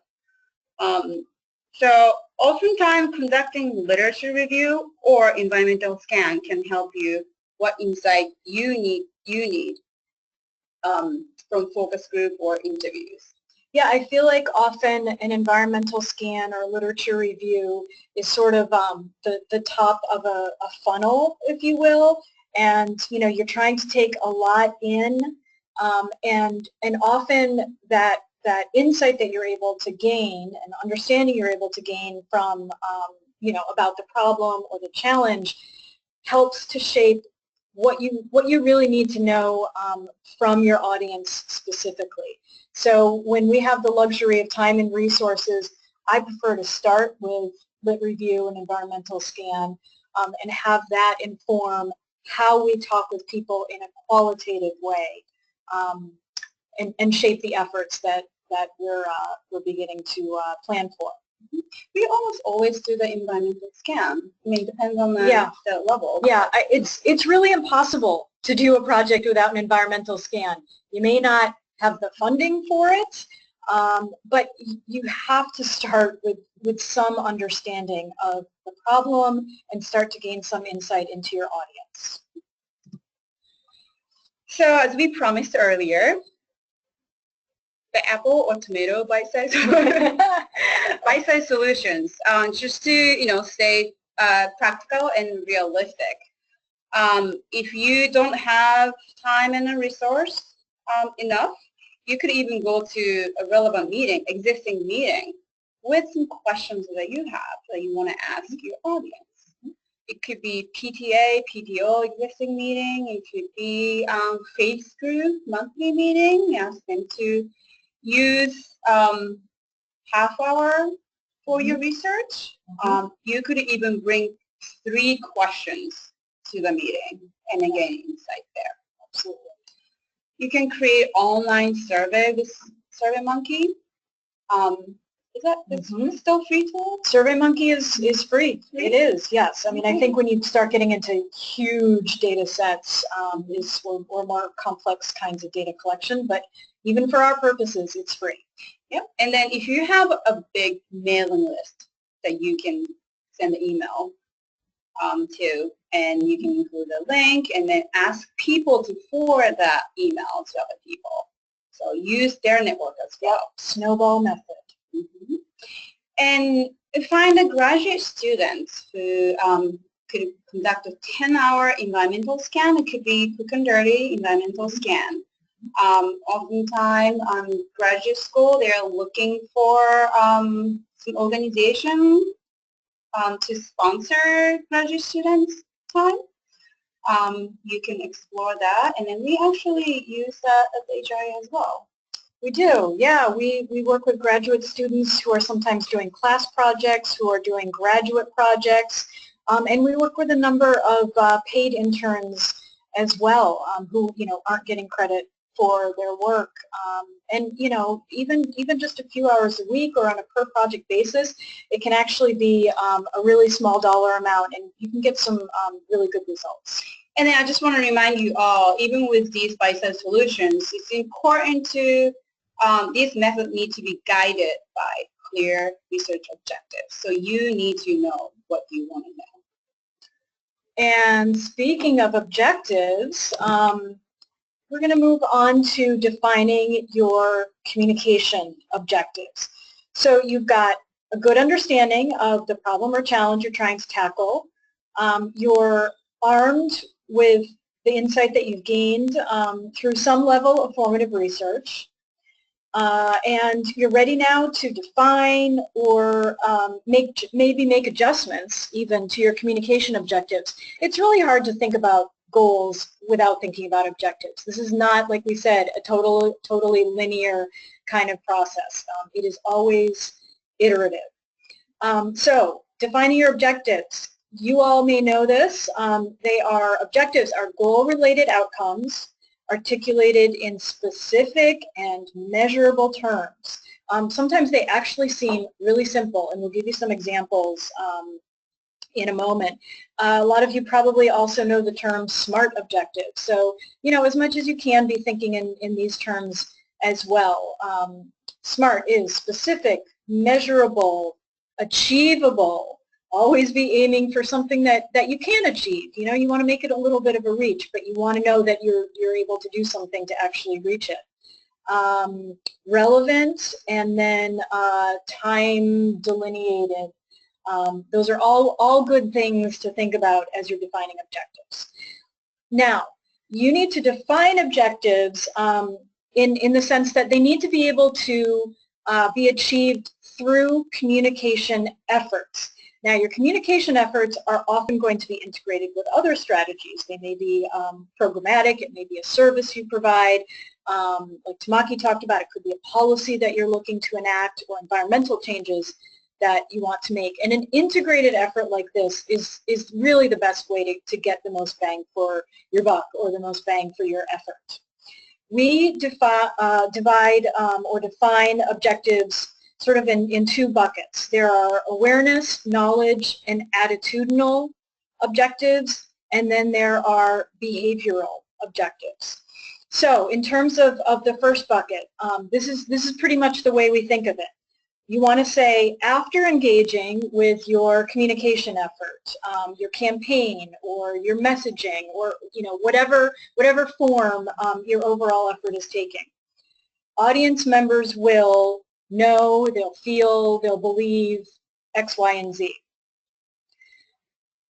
S2: So oftentimes conducting literature review or environmental scan can help you what insight you need from focus group or interviews.
S1: Yeah, I feel like often an environmental scan or literature review is sort of the top of a funnel, if you will, and you're trying to take a lot in, and often that insight that you're able to gain and understanding you're able to gain from about the problem or the challenge helps to shape what you really need to know from your audience specifically. So when we have the luxury of time and resources, I prefer to start with lit review and environmental scan and have that inform how we talk with people in a qualitative way and shape the efforts that we're beginning to plan for.
S2: We almost always do the environmental scan. I mean, it depends on the level.
S1: Yeah, it's really impossible to do a project without an environmental scan. You may not have the funding for it, but you have to start with some understanding of the problem and start to gain some insight into your audience.
S2: So as we promised earlier, the apple or tomato bite-sized bite-sized solutions, just to stay practical and realistic. If you don't have time and a resource enough, you could even go to a relevant existing meeting with some questions that you have that you want to ask your audience. It could be PTA, PTO existing meeting. It could be faith group monthly meeting. Ask them to use half hour for your research. You could even bring 3 questions to the meeting and again insight there. Absolutely. You can create online survey with SurveyMonkey. Is that still free tool?
S1: SurveyMonkey is free. It is, yes. I mean, I think when you start getting into huge data sets or more complex kinds of data collection, but even for our purposes, it's free.
S2: Yep. And then if you have a big mailing list that you can send an email to, and you can include a link and then ask people to forward that email to other people. So use their network as well.
S1: Snowball method.
S2: And find a graduate student who could conduct a 10-hour environmental scan. It could be quick and dirty environmental scan. Oftentimes, graduate school, they're looking for some organization to sponsor graduate students' time. You can explore that, and then we actually use that at the HRA as well.
S1: We do, yeah. We work with graduate students who are sometimes doing class projects, who are doing graduate projects, and we work with a number of paid interns as well who aren't getting credit for their work. And even just a few hours a week or on a per project basis, it can actually be a really small dollar amount, and you can get some really good results.
S2: And then I just want to remind you all, even with these bite-sized solutions, it's important to these methods need to be guided by clear research objectives. So you need to know what you want to know.
S1: And speaking of objectives, we're going to move on to defining your communication objectives. So you've got a good understanding of the problem or challenge you're trying to tackle. You're armed with the insight that you've gained through some level of formative research. And you're ready now to define or maybe make adjustments even to your communication objectives. It's really hard to think about goals without thinking about objectives. This is not, like we said, a totally linear kind of process. It is always iterative. So defining your objectives. You all may know this. Objectives are goal-related outcomes articulated in specific and measurable terms. Sometimes they actually seem really simple, and we'll give you some examples in a moment. A lot of you probably also know the term SMART objectives. So, as much as you can be thinking in these terms as well. SMART is specific, measurable, achievable. Always be aiming for something that you can achieve. You want to make it a little bit of a reach, but you want to know that you're able to do something to actually reach it. Relevant, and then time delineated. Those are all good things to think about as you're defining objectives. Now, you need to define objectives in the sense that they need to be able to be achieved through communication efforts. Now, your communication efforts are often going to be integrated with other strategies. They may be programmatic. It may be a service you provide. Like Tamaki talked about, it could be a policy that you're looking to enact or environmental changes that you want to make. And an integrated effort like this is really the best way to get the most bang for your buck or the most bang for your effort. We divide or define objectives sort of in two buckets. There are awareness, knowledge, and attitudinal objectives, and then there are behavioral objectives. So in terms of the first bucket, this is pretty much the way we think of it. You want to say, after engaging with your communication effort, your campaign or your messaging, or whatever form your overall effort is taking, audience members will know, they'll feel, they'll believe X, Y, and Z.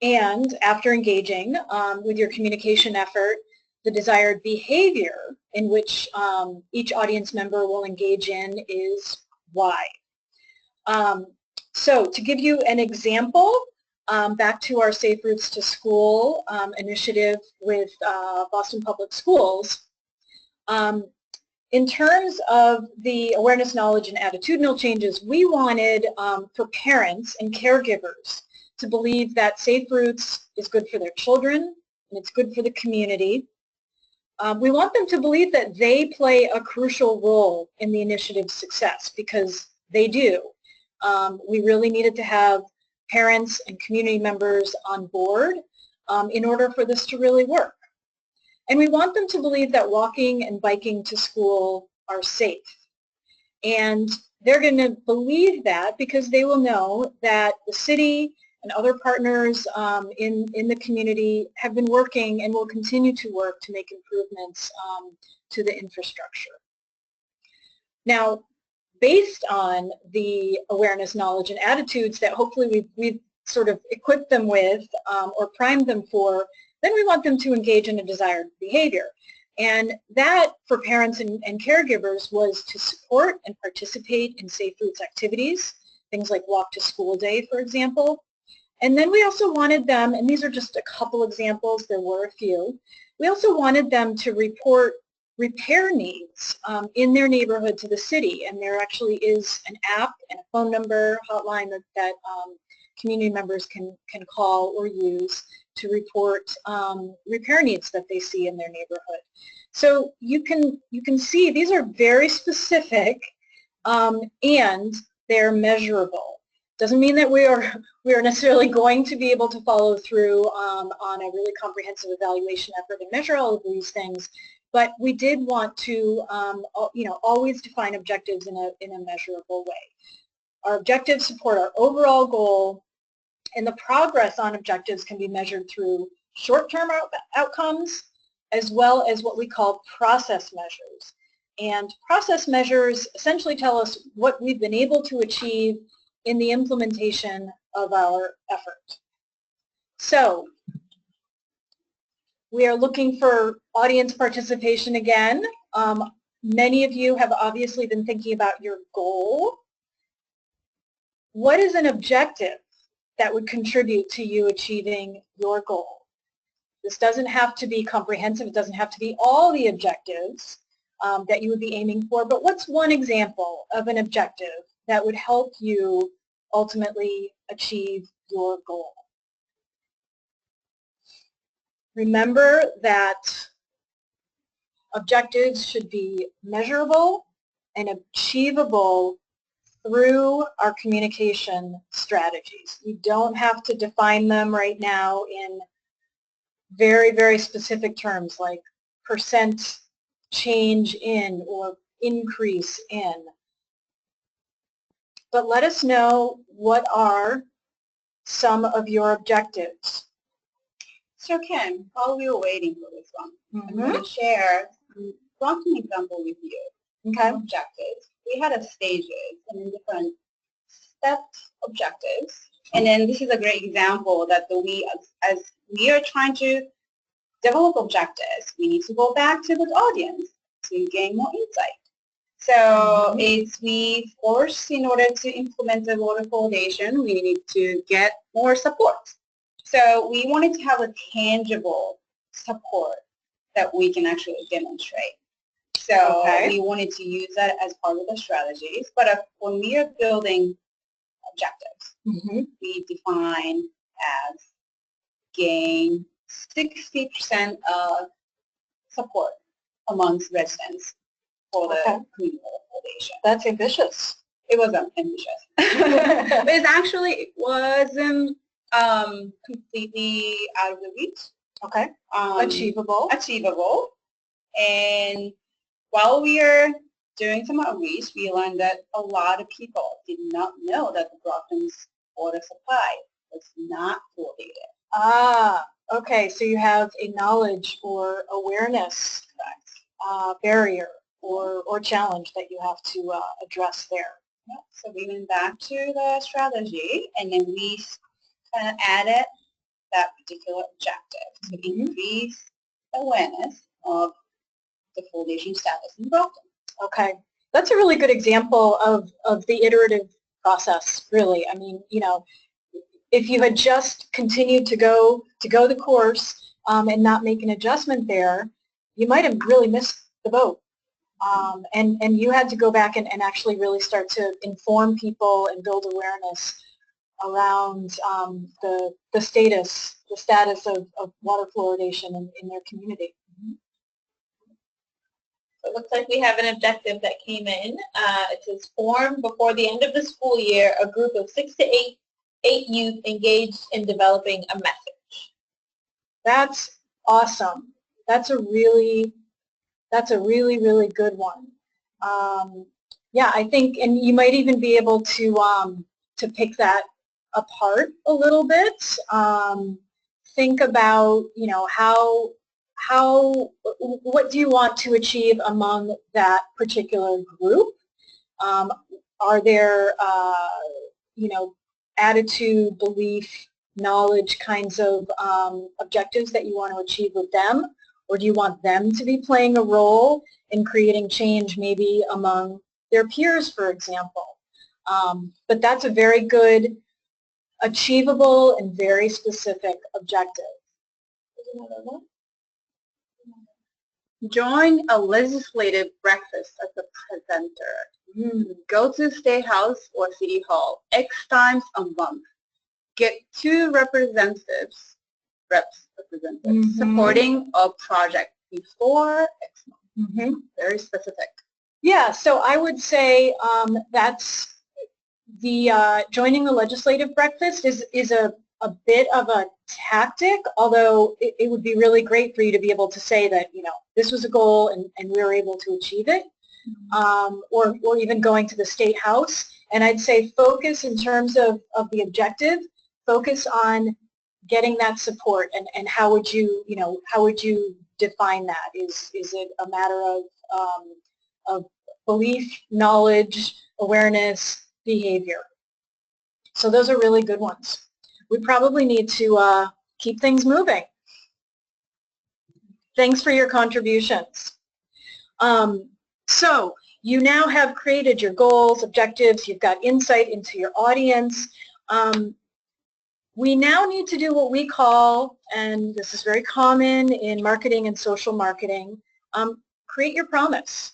S1: And after engaging with your communication effort, the desired behavior in which each audience member will engage in is Y. So to give you an example, back to our Safe Routes to School initiative with Boston Public Schools, in terms of the awareness, knowledge, and attitudinal changes, we wanted for parents and caregivers to believe that Safe Routes is good for their children and it's good for the community. We want them to believe that they play a crucial role in the initiative's success, because they do. We really needed to have parents and community members on board in order for this to really work. And we want them to believe that walking and biking to school are safe. And they're going to believe that because they will know that the city and other partners in the community have been working and will continue to work to make improvements to the infrastructure. Now, based on the awareness, knowledge, and attitudes that hopefully we've sort of equipped them with or primed them for, then we want them to engage in a desired behavior. And that, for parents and caregivers, was to support and participate in Safe Routes activities, things like Walk to School Day, for example. And then we also wanted them, and these are just a couple examples, there were a few, we also wanted them to report repair needs in their neighborhood to the city. And there actually is an app and a phone number, hotline that community members can call or use to report repair needs that they see in their neighborhood. So you can see these are very specific and they're measurable. Doesn't mean that we are necessarily going to be able to follow through on a really comprehensive evaluation effort and measure all of these things, but we did want to always define objectives in a measurable way. Our objectives support our overall goal, and the progress on objectives can be measured through short-term outcomes as well as what we call process measures. And process measures essentially tell us what we've been able to achieve in the implementation of our effort. So we are looking for audience participation again. Many of you have obviously been thinking about your goal. What is an objective that would contribute to you achieving your goal? This doesn't have to be comprehensive. It doesn't have to be all the objectives that you would be aiming for, but what's one example of an objective that would help you ultimately achieve your goal? Remember that objectives should be measurable and achievable through our communication strategies. You don't have to define them right now in very, very specific terms like percent change in or increase in. But let us know what are some of your objectives.
S2: So Kim, while we were waiting for this one, I'm
S1: Mm-hmm.
S2: going to share some Brockton example with you.
S1: Okay.
S2: Objectives. We had a stages and then different stepped objectives. And then this is a great example that as we are trying to develop objectives, we need to go back to the audience to gain more insight. So we first, in order to implement the water fluoridation, we need to get more support. So we wanted to have a tangible support that we can actually demonstrate. So we wanted to use that as part of the strategies. But when we are building objectives, we define as gain 60% of support amongst residents for the community foundation.
S1: That's ambitious.
S2: It wasn't ambitious. But it wasn't completely out of the reach.
S1: Okay. Achievable.
S2: Achievable. And while we are doing some outreach, we learned that a lot of people did not know that the Brockton's water supply was not fluoridated.
S1: Ah, okay. So you have a knowledge or awareness barrier or challenge that you have to address there.
S2: Yeah. So we went back to the strategy, and then we kind of added that particular objective to increase awareness of the fluoridation status in Brockton.
S1: Okay. That's a really good example of the iterative process, really. I mean, you know, if you had just continued to go the course and not make an adjustment there, you might have really missed the boat. And you had to go back and actually really start to inform people and build awareness around the status of water fluoridation in their community.
S3: So it looks like we have an objective that came in. It says form before the end of the school year a group of 6 to 8 youth engaged in developing a message.
S1: That's awesome. That's a really, really good one. Yeah, I think, and you might even be able to pick that apart a little bit. Think about, you know, what do you want to achieve among that particular group? Are there, you know, attitude, belief, knowledge kinds of objectives that you want to achieve with them? Or do you want them to be playing a role in creating change maybe among their peers, for example? But that's a very good, achievable, and very specific objective. Another one?
S2: Join a legislative breakfast as a presenter. Go to State House or City Hall X times a month. Get 2 representatives supporting a project before X month. Very specific.
S1: Yeah, so I would say that's the joining the legislative breakfast is a bit of a tactic, although it would be really great for you to be able to say that, you know, this was a goal and we were able to achieve it, or even going to the State House. And I'd say focus in terms of the objective, focus on getting that support and how would you, you know, how would you define that? Is it a matter of belief, knowledge, awareness, behavior? So those are really good ones. We probably need to keep things moving. Thanks for your contributions. So you now have created your goals, objectives, you've got insight into your audience. We now need to do what we call, and this is very common in marketing and social marketing, create your promise.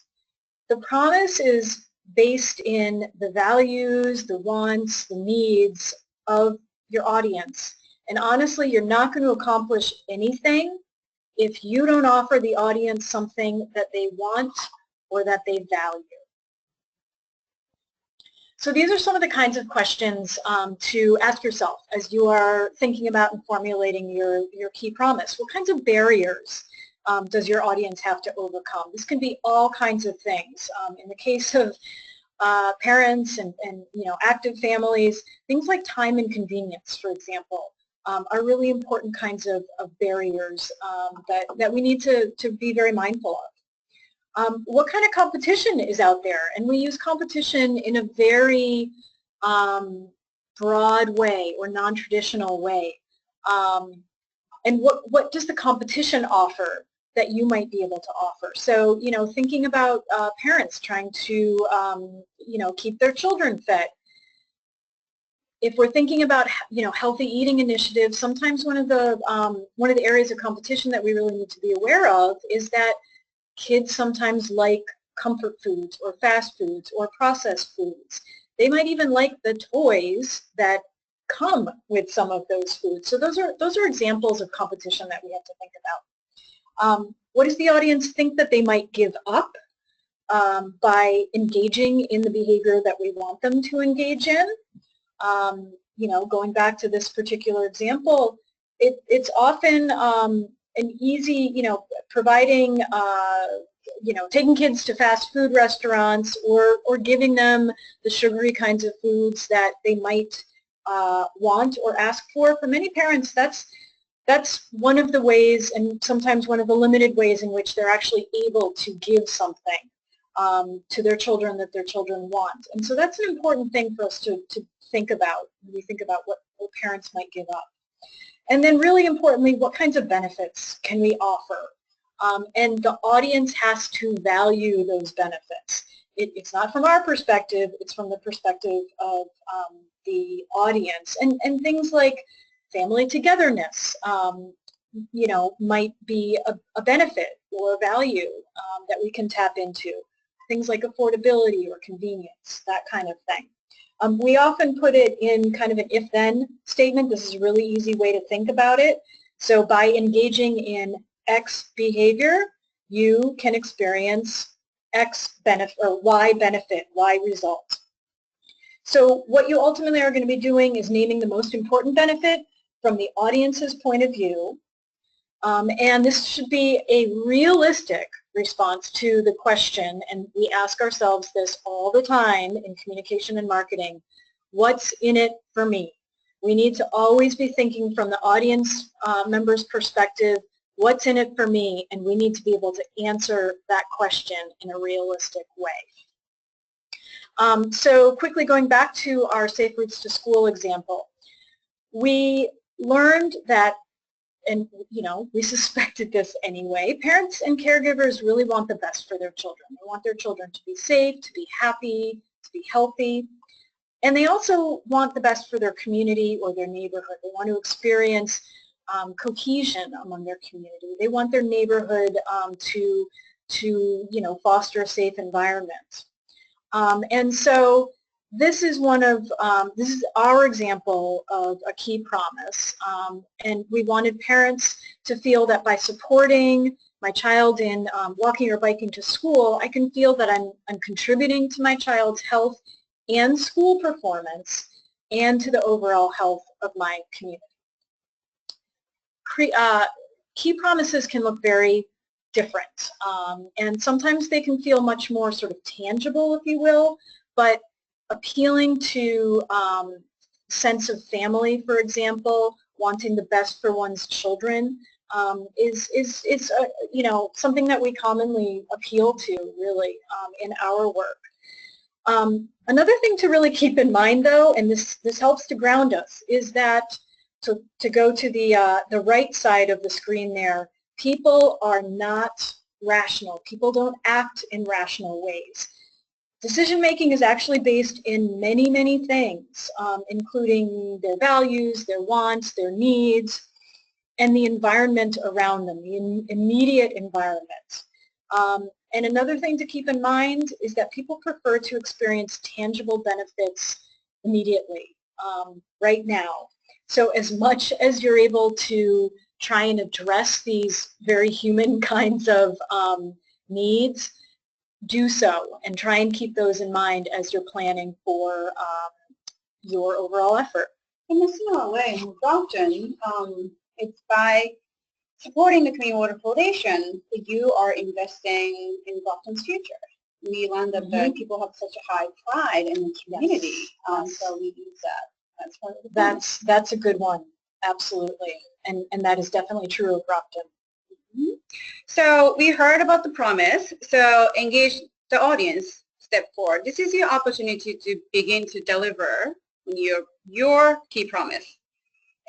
S1: The promise is based in the values, the wants, the needs of your audience. And honestly, you're not going to accomplish anything if you don't offer the audience something that they want or that they value. So these are some of the kinds of questions to ask yourself as you are thinking about and formulating your key promise. What kinds of barriers does your audience have to overcome? This can be all kinds of things. In the case of parents and active families, things like time and convenience, for example, are really important kinds of barriers that we need to be very mindful of. What kind of competition is out there? And we use competition in a very broad way or non-traditional way. And what does the competition offer that you might be able to offer? So, thinking about parents trying to, keep their children fed. If we're thinking about, healthy eating initiatives, sometimes one of the areas of competition that we really need to be aware of is that kids sometimes like comfort foods or fast foods or processed foods. They might even like the toys that come with some of those foods. So those are examples of competition that we have to think about. What does the audience think that they might give up by engaging in the behavior that we want them to engage in? Going back to this particular example, it's often an easy, providing, taking kids to fast food restaurants or giving them the sugary kinds of foods that they might want or ask for. For many parents, that's one of the ways, and sometimes one of the limited ways in which they're actually able to give something to their children that their children want. And so that's an important thing for us to think about when we think about what parents might give up. And then really importantly, what kinds of benefits can we offer? And the audience has to value those benefits. It's not from our perspective, it's from the perspective of the audience. And things like family togetherness, might be a benefit or a value that we can tap into. Things like affordability or convenience, that kind of thing. We often put it in kind of an if-then statement. This is a really easy way to think about it. So by engaging in X behavior, you can experience X benefit or Y benefit, Y result. So what you ultimately are going to be doing is naming the most important benefit from the audience's point of view. And this should be a realistic response to the question, and we ask ourselves this all the time in communication and marketing: what's in it for me? We need to always be thinking from the audience member's perspective, what's in it for me? And we need to be able to answer that question in a realistic way. So quickly going back to our Safe Routes to School example, we learned that, and we suspected this anyway, parents and caregivers really want the best for their children. They want their children to be safe, to be happy, to be healthy. And they also want the best for their community or their neighborhood. They want to experience cohesion among their community. They want their neighborhood to foster a safe environment. And so this is this is our example of a key promise, and we wanted parents to feel that by supporting my child in walking or biking to school, I can feel that I'm contributing to my child's health and school performance and to the overall health of my community. Key promises can look very different, and sometimes they can feel much more sort of tangible, if you will, but appealing to sense of family, for example, wanting the best for one's children is something that we commonly appeal to, really, in our work. Another thing to really keep in mind, though, and this helps to ground us, is that to go to the right side of the screen there, people are not rational. People don't act in rational ways. Decision-making is actually based in many, many things, including their values, their wants, their needs, and the environment around them, the immediate environment. And another thing to keep in mind is that people prefer to experience tangible benefits immediately, right now. So as much as you're able to try and address these very human kinds of needs, do so, and try and keep those in mind as you're planning for your overall effort.
S2: In a similar way, in Brockton, it's by supporting the Clean Water Foundation that you are investing in Brockton's future. We learned that people have such a high pride in the community, so we use that. That's part of the plan.
S1: That's a good one, absolutely, and that is definitely true of Brockton.
S2: So we heard about the promise. So engage the audience. Step 4. This is your opportunity to begin to deliver your key promise.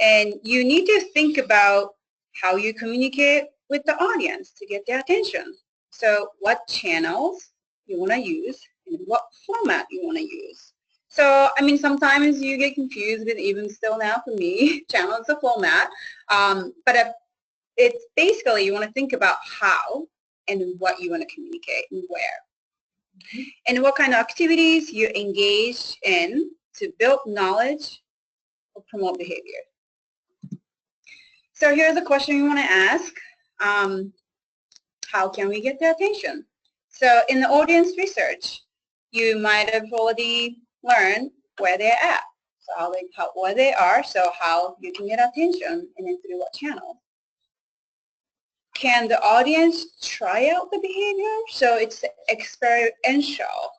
S2: And you need to think about how you communicate with the audience to get their attention. So what channels you want to use and what format you want to use. So, I mean, sometimes you get confused with, even still now for me, channels or format. But it's basically you want to think about how and what you want to communicate and where. And what kind of activities you engage in to build knowledge or promote behavior. So here's a question you want to ask. How can we get their attention? So in the audience research, you might have already learned where they're at. So where they are, so how you can get attention and then through what channel. Can the audience try out the behavior? So it's experiential,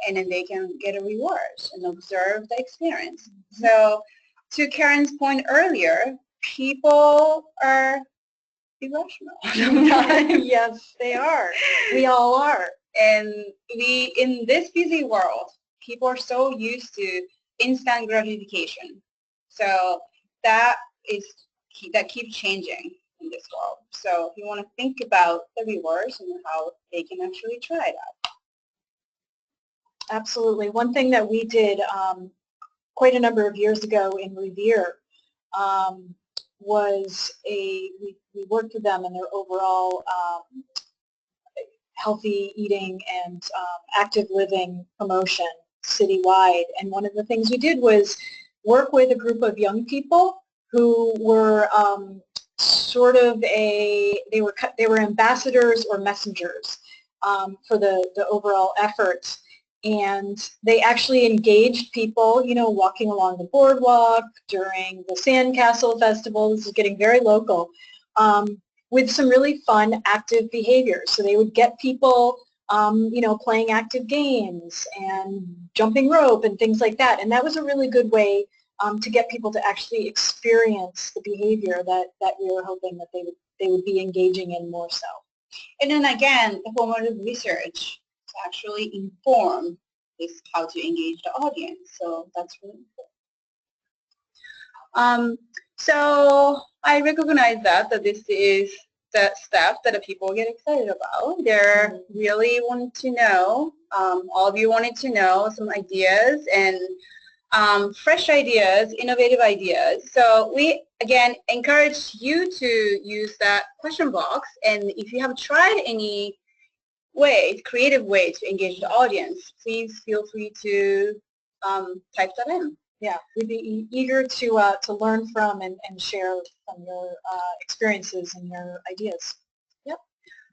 S2: and then they can get a rewards and observe the experience. So to Karen's point earlier, people are irrational.
S1: Yes, they are. We all are.
S2: And in this busy world, people are so used to instant gratification. So that keeps changing in this world. So you want to think about the rewards and how they can actually try it out.
S1: Absolutely. One thing that we did quite a number of years ago in Revere was we worked with them in their overall healthy eating and active living promotion citywide. And one of the things we did was work with a group of young people who were sort of they were ambassadors or messengers for the overall effort. And they actually engaged people, you know, walking along the boardwalk during the Sandcastle Festival. This is getting very local, with some really fun active behaviors. So they would get people, you know, playing active games and jumping rope and things like that. And that was a really good way to get people to actually experience the behavior that we were hoping that they would be engaging in more so.
S2: And then again, the formative research actually inform is how to engage the audience. So that's really important. So I recognize that this is the stuff that the people get excited about. They really want to know, all of you wanted to know some ideas and fresh ideas, innovative ideas. So we, again, encourage you to use that question box. And if you have tried any creative way to engage the audience, please feel free to type that in.
S1: Yeah, we'd be eager to learn from and share from your experiences and your ideas.
S2: Yep.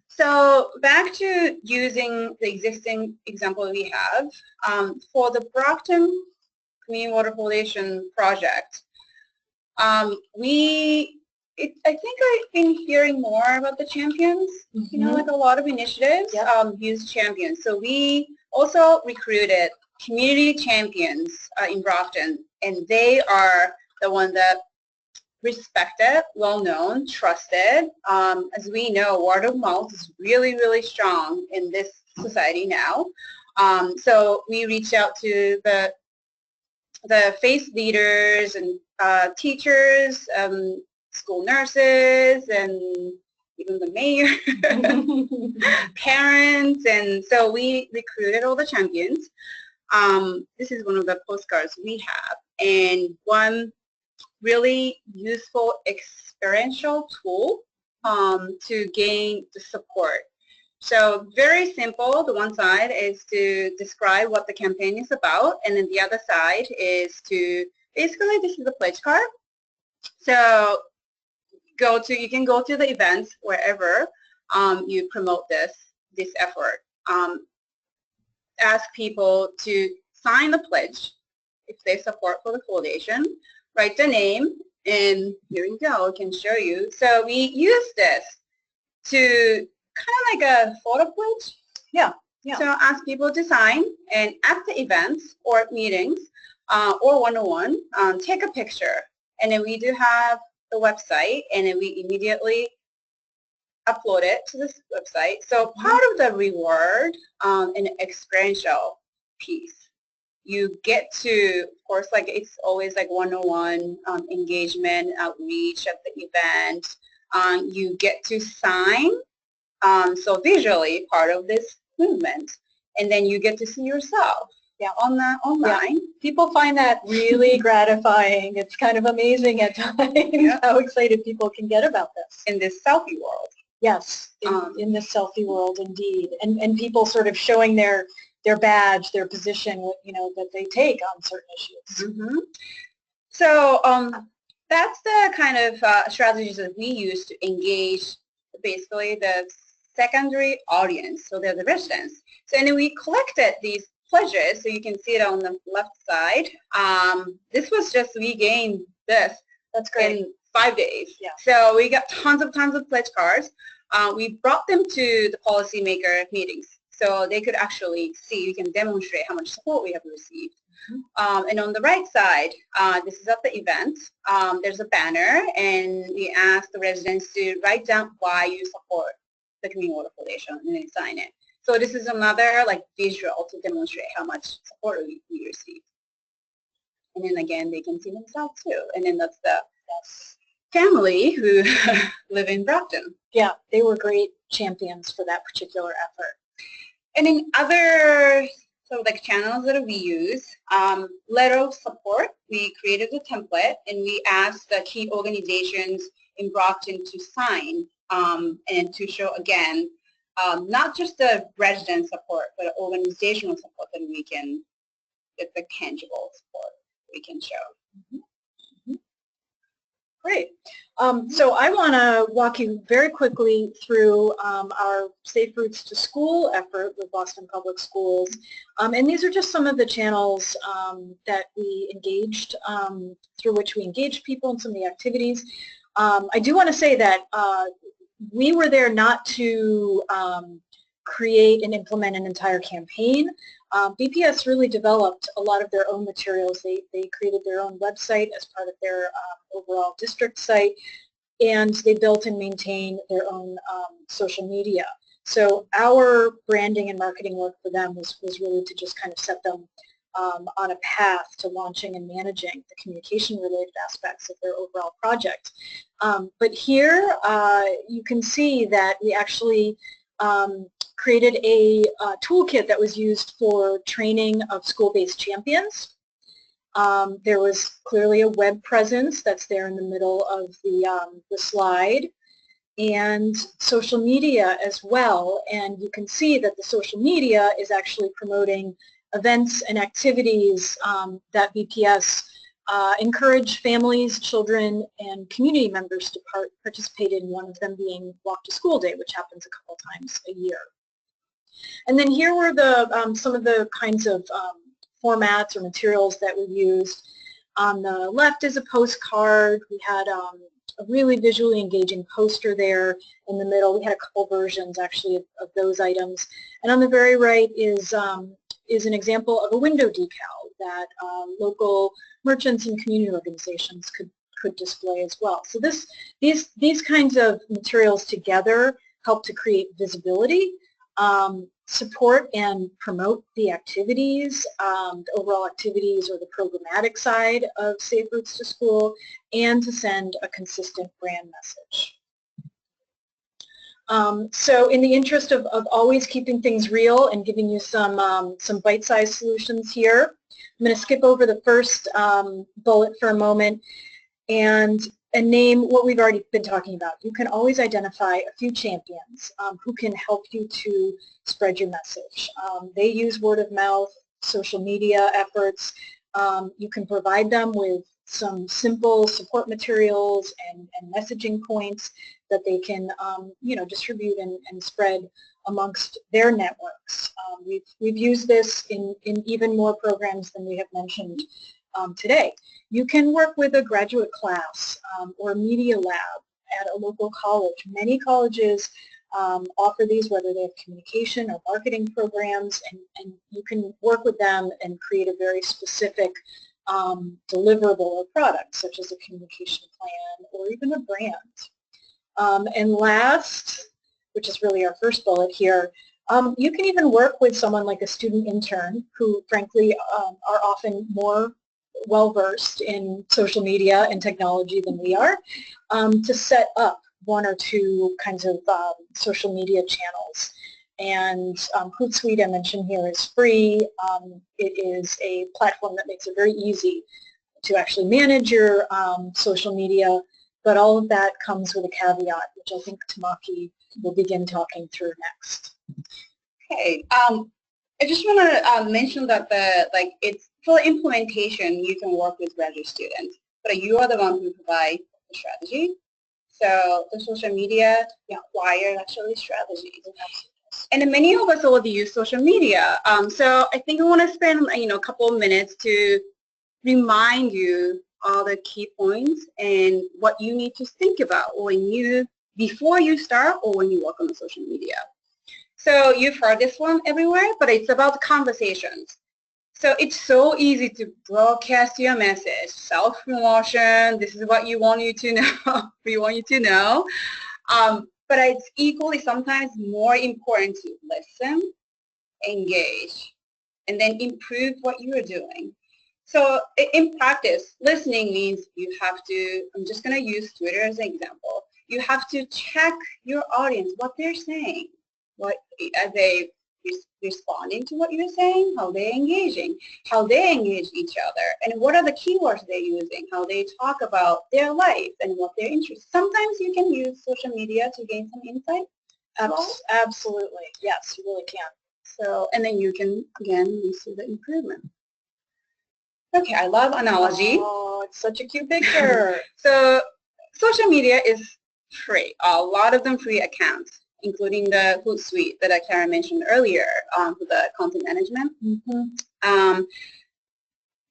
S2: So back to using the existing example we have, for the Brockton Clean Water Foundation project, I think I've been hearing more about the champions, you know, like a lot of initiatives use champions. So we also recruited community champions in Brockton, and they are the ones that respected, well-known, trusted. As we know, word of mouth is really, really strong in this society now. So we reached out to the faith leaders and teachers, school nurses, and even the mayor, parents, and so we recruited all the champions. This is one of the postcards we have, and one really useful experiential tool to gain the support. So very simple. The one side is to describe what the campaign is about, and then the other side is to, basically this is a pledge card. So you can go to the events wherever you promote this effort. ask people to sign the pledge if they support for the foundation, write the name, and here you go, I can show you. So we use this to kind of like a photo pledge.
S1: Yeah. Yeah.
S2: So ask people to sign, and at the events or meetings or one-on-one, take a picture. And then we do have the website, and then we immediately upload it to this website. So part of the reward and experiential piece, you get to, of course, like it's always like one-on-one engagement, outreach at the event. You get to sign, so visually part of this movement, and then you get to see yourself. Yeah, on the online.
S1: Yeah. People find that really gratifying. It's kind of amazing at times how excited people can get about this.
S2: In this selfie world.
S1: Yes, in this selfie world, indeed. And people sort of showing their badge, their position, you know, that they take on certain issues.
S2: Mm-hmm. So that's the kind of strategies that we use to engage basically the secondary audience, so they're the residents. So and then we collected these pledges, so you can see it on the left side. This was just, we gained this.
S1: That's great.
S2: In 5 days.
S1: Yeah.
S2: So we got tons of pledge cards. We brought them to the policymaker meetings, so they could actually see, we can demonstrate how much support we have received. Mm-hmm. And on the right side, this is at the event. There's a banner, and we asked the residents to write down why you support the Community Water Foundation, and then sign it. So this is another like visual to demonstrate how much support we received. And then again, they can see themselves too. And then that's the family who live in Brockton.
S1: Yeah, they were great champions for that particular effort.
S2: And in other sort of like channels that we use, letter of support, we created a template, and we asked the key organizations in Brockton to sign and to show again, not just the resident support, but organizational support that we can, the tangible support we can show.
S1: Mm-hmm. Great. So I want to walk you very quickly through our Safe Routes to School effort with Boston Public Schools. And these are just some of the channels that we engaged, through which we engaged people in some of the activities. I do want to say that we were there not to create and implement an entire campaign. BPS really developed a lot of their own materials. They created their own website as part of their overall district site, and they built and maintained their own social media. So our branding and marketing work for them was really to just kind of set them on a path to launching and managing the communication-related aspects of their overall project. But here you can see that we actually created a toolkit that was used for training of school-based champions. There was clearly a web presence that's there in the middle of the slide, and social media as well. And you can see that the social media is actually promoting events and activities that BPS encourage families, children, and community members to participate in, one of them being Walk to School Day, which happens a couple times a year. And then here were some of the kinds of formats or materials that we used. On the left is a postcard. We had a really visually engaging poster there. In the middle, we had a couple versions actually of those items. And on the very right is an example of a window decal that local merchants and community organizations could display as well. So these kinds of materials together help to create visibility, support and promote the activities, the overall activities or the programmatic side of Safe Routes to School, and to send a consistent brand message. So in the interest of always keeping things real and giving you some bite-sized solutions here, I'm going to skip over the first bullet for a moment and name what we've already been talking about. You can always identify a few champions who can help you to spread your message. They use word of mouth, social media efforts. You can provide them with some simple support materials and messaging points that they can, distribute and spread amongst their networks. We've used this in even more programs than we have mentioned today. You can work with a graduate class or a media lab at a local college. Many colleges offer these, whether they have communication or marketing programs, and you can work with them and create a very specific deliverable or product, such as a communication plan or even a brand. And last, which is really our first bullet here, you can even work with someone like a student intern who, frankly, are often more well-versed in social media and technology than we are, to set up one or two kinds of social media channels. And Hootsuite, I mentioned here, is free. It is a platform that makes it very easy to actually manage your social media, but all of that comes with a caveat, which I think Tamaki will begin talking through next.
S2: Okay. I just want to mention that it's for implementation, you can work with graduate students, but you are the one who provides the strategy. So the social media requires actually strategies. And many of us already use social media. So I think I want to spend a couple of minutes to remind you all the key points and what you need to think about before you start or when you work on the social media. So you've heard this one everywhere, but it's about conversations. So it's so easy to broadcast your message, self-promotion, this is what you want you to know. But it's equally sometimes more important to listen, engage, and then improve what you are doing. So in practice, listening means you have to, I'm just going to use Twitter as an example, you have to check your audience, what they're saying. Are they responding to what you're saying? How they're engaging? How they engage each other? And what are the keywords they're using? How they talk about their life and what they're interested. Sometimes you can use social media to gain some insight.
S1: Absolutely. Yes, you really can.
S2: So, and then you can, again, see the improvement. Okay, I love analogy.
S1: Oh, it's such a cute picture.
S2: So, social media is free. A lot of them free accounts, including the Hootsuite that Karen mentioned earlier for the content management.
S1: Mm-hmm.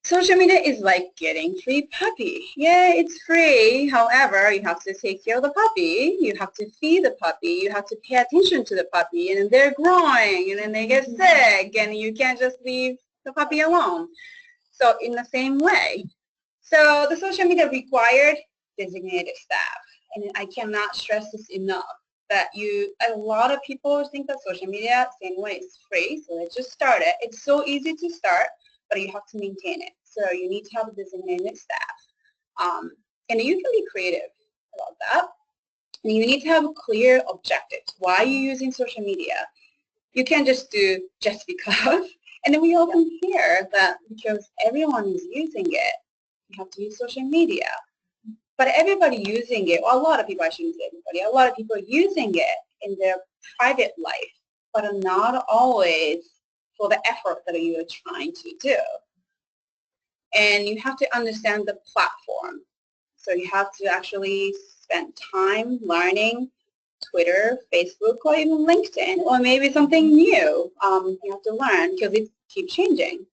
S2: Social media is like getting free puppy. Yeah, it's free. However, you have to take care of the puppy. You have to feed the puppy. You have to pay attention to the puppy. And then they're growing, and then they get sick, and you can't just leave the puppy alone. So in the same way. So the social media required designated staff. And I cannot stress this enough. That a lot of people think that social media, same way, is free, so let's just start it. It's so easy to start, but you have to maintain it. So you need to have a designated staff. And you can be creative about that. And you need to have clear objectives. Why are you using social media? You can't just do just because. And then we often hear that because everyone is using it, you have to use social media. But everybody using it, well, a lot of people, I shouldn't say everybody, a lot of people are using it in their private life, but are not always for the effort that you are trying to do. And you have to understand the platform. So you have to actually spend time learning Twitter, Facebook, or even LinkedIn, or maybe something new you have to learn because it keeps changing.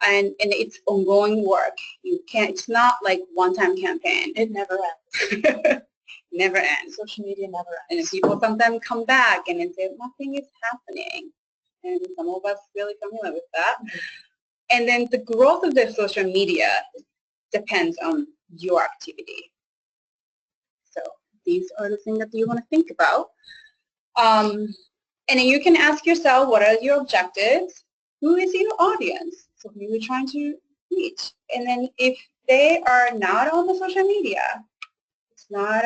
S2: And it's ongoing work. It's not like one-time campaign.
S1: It never ends.
S2: Never ends.
S1: Social media never
S2: And
S1: ends.
S2: people sometimes come back and say, nothing is happening. And some of us really familiar with that. And then the growth of the social media depends on your activity. So these are the things that you want to think about. And then you can ask yourself, what are your objectives? Who is your audience? So who you're trying to reach. And then if they are not on the social media, it's not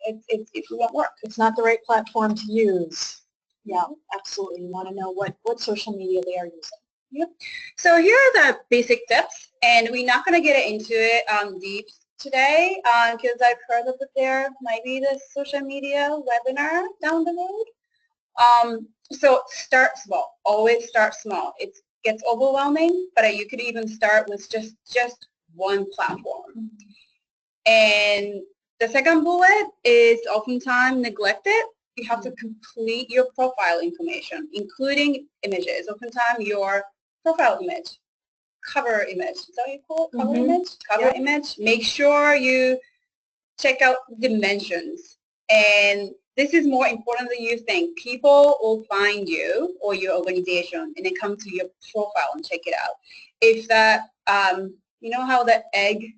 S2: it won't work.
S1: It's not the right platform to use. Yeah, absolutely. You want to know what social media they are using.
S2: Yep. So here are the basic tips, and we're not going to get into it deep today because I've heard that there might be this social media webinar down the road. So start small. Always start small. It gets overwhelming, but you could even start with just one platform. And The second bullet is oftentimes neglected. You have to complete your profile information, including images. Oftentimes your profile image, cover image, is that what you call it? Cover image? Cover image. Make sure you check out dimensions. And this is more important than you think. People will find you or your organization and then come to your profile and check it out. If that, you know how the egg,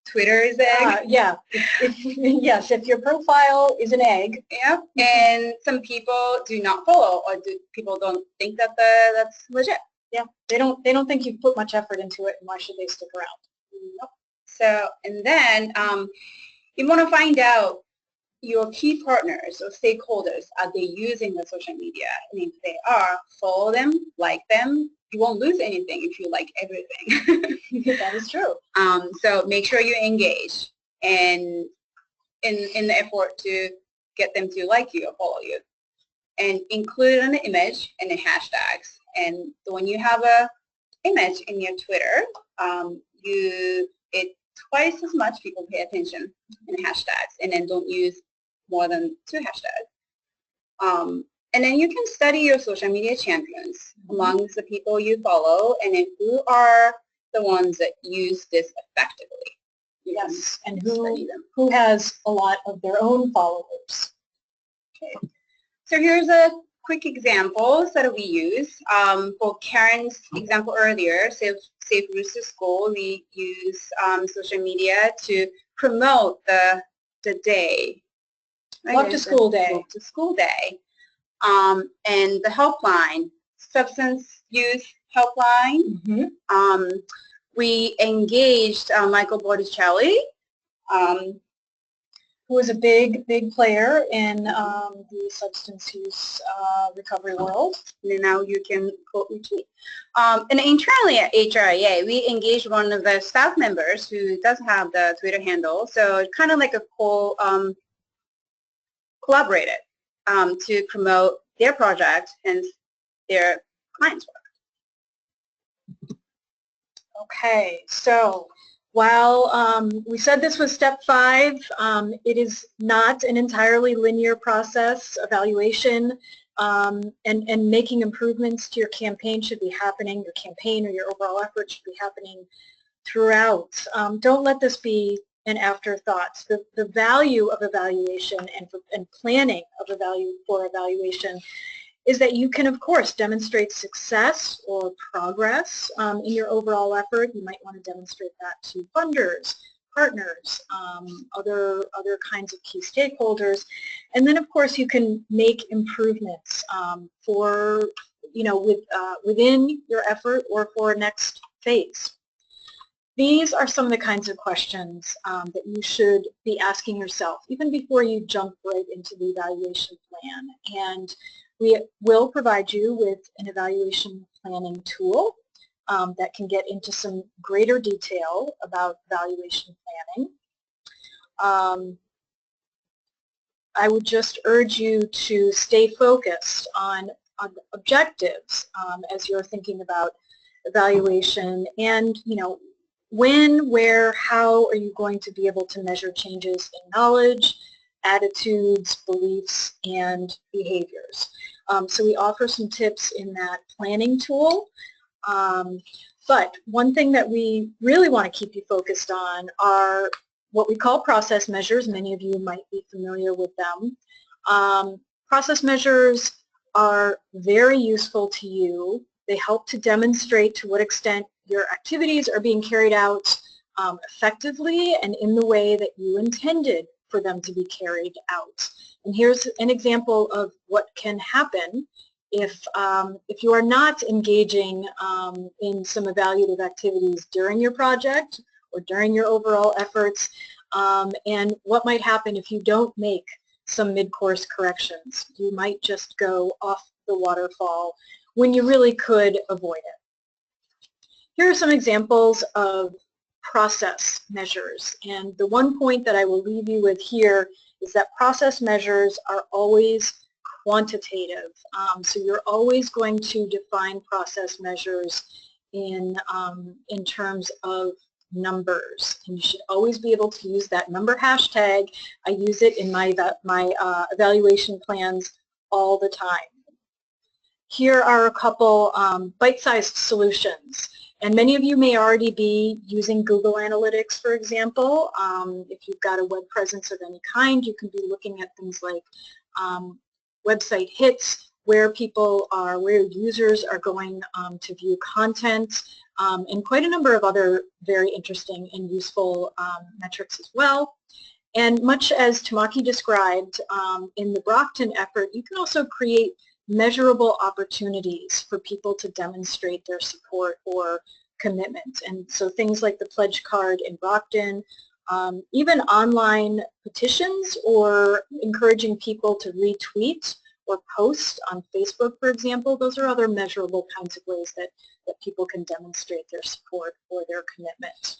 S2: Twitter is the egg?
S1: Yeah. Yes, if your profile is an egg.
S2: Yeah. And some people do not follow, or people don't think that that's legit.
S1: Yeah. They don't think you've put much effort into it, and why should they stick around?
S2: Nope. So, and then you want to find out your key partners or stakeholders, are they using the social media? And if they are, follow them, like them. You won't lose anything if you like everything.
S1: That is true.
S2: So make sure you engage and in the effort to get them to like you or follow you. And include an image and the hashtags. And when you have a image in your Twitter, it twice as much people pay attention in hashtags, and then don't use more than 2 hashtags. And then you can study your social media champions amongst the people you follow, and then who are the ones that use this effectively.
S1: Yes, and who has a lot of their own followers.
S2: Okay. So here's a quick examples that we use. For Karen's example earlier, Safe Routes to School, we use social media to promote the day.
S1: Walk to School Day.
S2: Walk to School Day. And the helpline, substance use helpline. We engaged Michael Botticelli,
S1: who is a big player in the substance use recovery world.
S2: And now you can quote retweet. And internally at HRIA, we engaged one of the staff members who does have the Twitter handle. So it's kind of like a collaborated to promote their project and their clients' work.
S1: Okay, so while we said this was step 5, it is not an entirely linear process. Evaluation and making improvements to your campaign should be happening, your campaign or your overall effort should be happening throughout. Don't let this be an afterthought. The value of evaluation and planning of evaluation is that you can, of course, demonstrate success or progress in your overall effort. You might want to demonstrate that to funders, partners, other kinds of key stakeholders. And then, of course, you can make improvements for, within your effort or for next phase. These are some of the kinds of questions that you should be asking yourself even before you jump right into the evaluation plan. And we will provide you with an evaluation planning tool that can get into some greater detail about evaluation planning. I would just urge you to stay focused on objectives as you're thinking about evaluation, and when, where, how are you going to be able to measure changes in knowledge, attitudes, beliefs, and behaviors. So we offer some tips in that planning tool. But one thing that we really want to keep you focused on are what we call process measures. Many of you might be familiar with them. Process measures are very useful to you. They help to demonstrate to what extent your activities are being carried out effectively and in the way that you intended for them to be carried out. And here's an example of what can happen if you are not engaging in some evaluative activities during your project or during your overall efforts, and what might happen if you don't make some mid-course corrections. You might just go off the waterfall when you really could avoid it. Here are some examples of process measures, and the one point that I will leave you with here is that process measures are always quantitative. So you're always going to define process measures in terms of numbers. And you should always be able to use that number hashtag. I use it in my evaluation plans all the time. Here are a couple bite-sized solutions. And many of you may already be using Google Analytics, for example. If you've got a web presence of any kind, you can be looking at things like website hits, where users are going to view content, and quite a number of other very interesting and useful metrics as well. And much as Tamaki described in the Brockton effort, you can also create measurable opportunities for people to demonstrate their support or commitment. And so things like the pledge card in Brockton, even online petitions or encouraging people to retweet or post on Facebook, for example, those are other measurable kinds of ways that people can demonstrate their support or their commitment.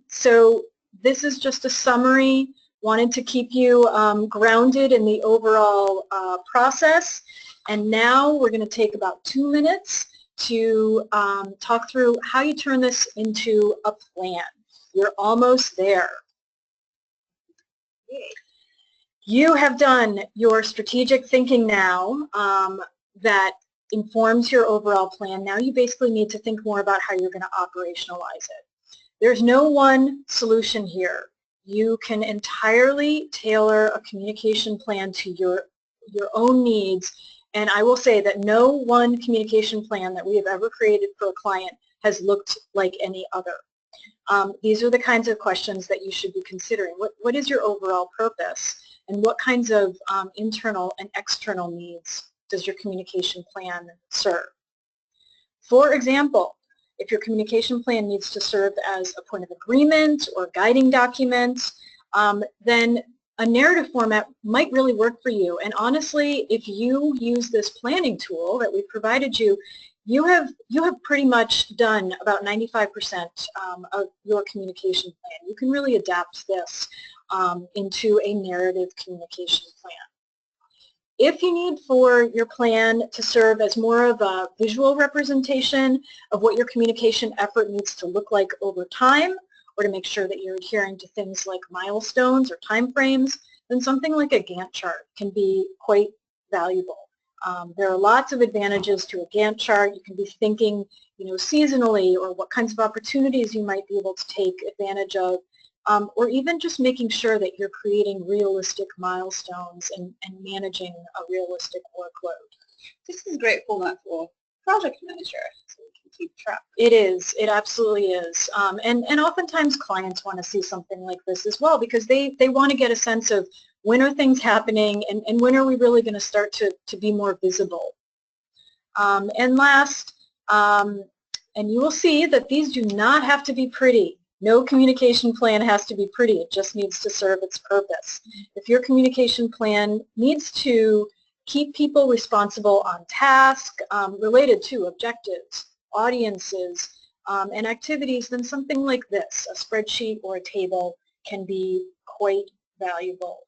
S1: So this is just a summary. Wanted to keep you grounded in the overall process. And now we're going to take about 2 minutes to talk through how you turn this into a plan. You're almost there. You have done your strategic thinking now that informs your overall plan. Now you basically need to think more about how you're going to operationalize it. There's no one solution here. You can entirely tailor a communication plan to your own needs, and I will say that no one communication plan that we have ever created for a client has looked like any other. These are the kinds of questions that you should be considering. What is your overall purpose, and what kinds of internal and external needs does your communication plan serve? For example, if your communication plan needs to serve as a point of agreement or guiding document, then a narrative format might really work for you. And honestly, if you use this planning tool that we provided you, you have pretty much done about 95% of your communication plan. You can really adapt this into a narrative communication plan. If you need for your plan to serve as more of a visual representation of what your communication effort needs to look like over time, or to make sure that you're adhering to things like milestones or timeframes, then something like a Gantt chart can be quite valuable. There are lots of advantages to a Gantt chart. You can be thinking, seasonally, or what kinds of opportunities you might be able to take advantage of, or even just making sure that you're creating realistic milestones and managing a realistic workload.
S2: This is a great format for project manager, so we can keep track.
S1: It is. It absolutely is. And oftentimes clients want to see something like this as well, because they want to get a sense of when are things happening and when are we really going to start to be more visible. And last, and you will see that these do not have to be pretty. No communication plan has to be pretty. It just needs to serve its purpose. If your communication plan needs to keep people responsible on task related to objectives, audiences, and activities, then something like this, a spreadsheet or a table, can be quite valuable.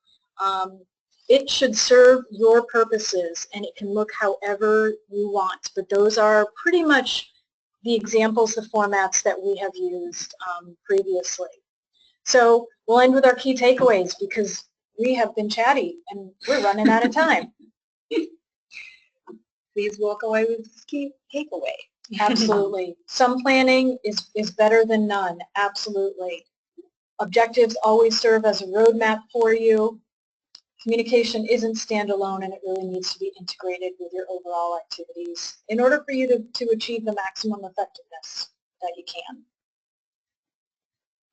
S1: It should serve your purposes, and it can look however you want, but those are pretty much the examples, the formats that we have used previously. So we'll end with our key takeaways, because we have been chatty and we're running out of time.
S2: Please walk away with this key takeaway.
S1: Absolutely. Some planning is better than none. Absolutely. Objectives always serve as a roadmap for you. Communication isn't standalone, and it really needs to be integrated with your overall activities in order for you to achieve the maximum effectiveness that you can.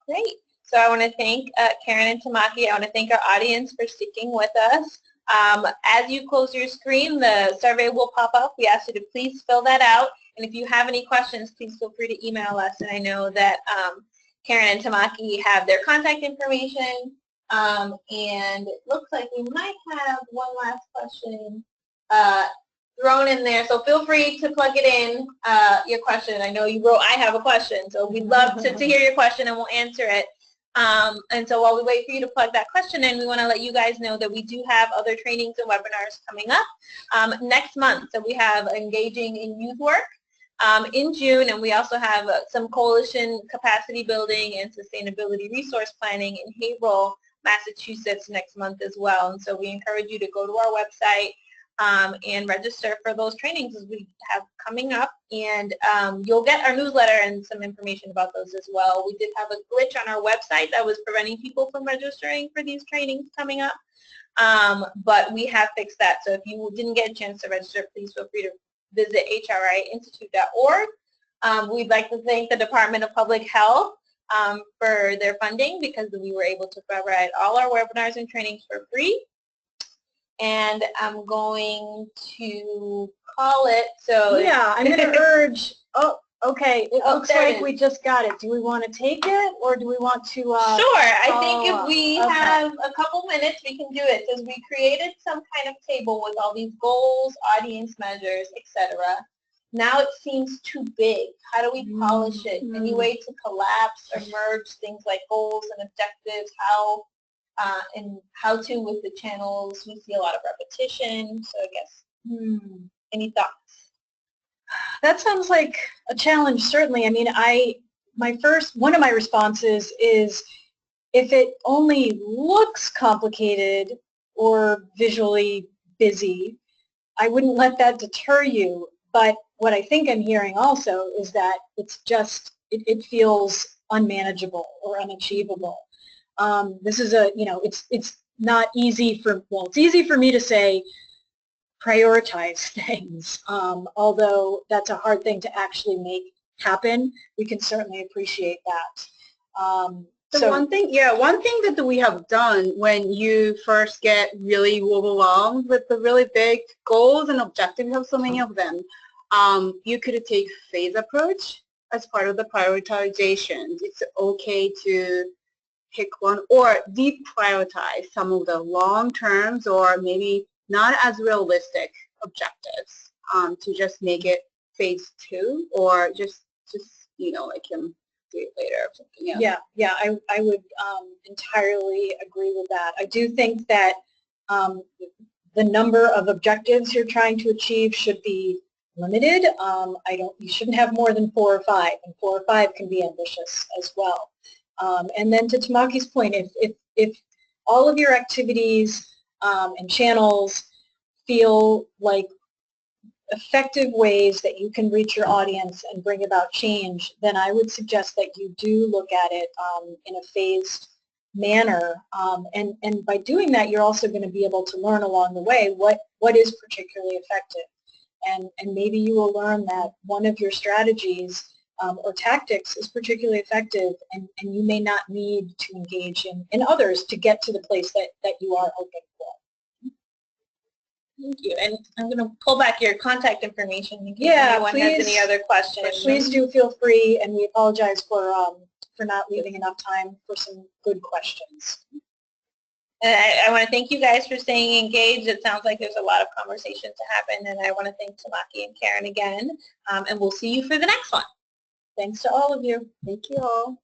S3: Great. So I want to thank Karen and Tamaki. I want to thank our audience for sticking with us. As you close your screen, the survey will pop up. We ask you to please fill that out. And if you have any questions, please feel free to email us. And I know that Karen and Tamaki have their contact information. And it looks like we might have one last question thrown in there. So feel free to plug it in, your question. I know you wrote, I have a question. So we'd love to hear your question, and we'll answer it. And so while we wait for you to plug that question in, we want to let you guys know that we do have other trainings and webinars coming up next month. So we have Engaging in Youth Work. in June, and we also have some coalition capacity building and sustainability resource planning in Haverhill, Massachusetts next month as well. And so we encourage you to go to our website and register for those trainings as we have coming up. And you'll get our newsletter and some information about those as well. We did have a glitch on our website that was preventing people from registering for these trainings coming up. But we have fixed that. So if you didn't get a chance to register, please feel free to visit hriinstitute.org. We'd like to thank the Department of Public Health for their funding, because we were able to provide all our webinars and trainings for free. And I'm going to call it. So
S1: yeah, I'm going to urge, oh, okay, it looks like
S3: is.
S1: we just got it. Do we want to take it, or do we want to
S3: Sure, I think if
S1: up?
S3: we have a couple minutes, we can do it. Because we created some kind of table with all these goals, audience measures, etc. Now it seems too big. How do we polish it? Any way to collapse or merge things like goals and objectives? How and how to with the channels? We see a lot of repetition. So I guess, any thoughts?
S1: That sounds like a challenge, certainly. I mean, one of my responses is, if it only looks complicated or visually busy, I wouldn't let that deter you. But what I think I'm hearing also is that it's just, it feels unmanageable or unachievable. This is it's not easy it's easy for me to say prioritize things, although that's a hard thing to actually make happen. We can certainly appreciate that.
S2: So one thing that we have done when you first get really overwhelmed with the really big goals and objectives, you have so many of them, you could take phase approach as part of the prioritization. It's okay to pick one or deprioritize some of the long terms or maybe not as realistic objectives, to just make it phase 2, or just like do it later or something else.
S1: Yeah, I would entirely agree with that. I do think that the number of objectives you're trying to achieve should be limited. You shouldn't have more than 4 or 5, and 4 or 5 can be ambitious as well. And then to Tamaki's point, if all of your activities and channels feel like effective ways that you can reach your audience and bring about change, then I would suggest that you do look at it in a phased manner. And by doing that, you're also going to be able to learn along the way what is particularly effective. And maybe you will learn that one of your strategies or tactics is particularly effective, and you may not need to engage in others to get to the place that you are hoping for.
S3: Thank you. And I'm going to pull back your contact information in case anyone has any other questions.
S1: Please do feel free, and we apologize for not leaving enough time for some good questions.
S3: And I want to thank you guys for staying engaged. It sounds like there's a lot of conversation to happen, and I want to thank Tamaki and Karen again, and we'll see you for the next one.
S1: Thanks to all of you.
S2: Thank you all.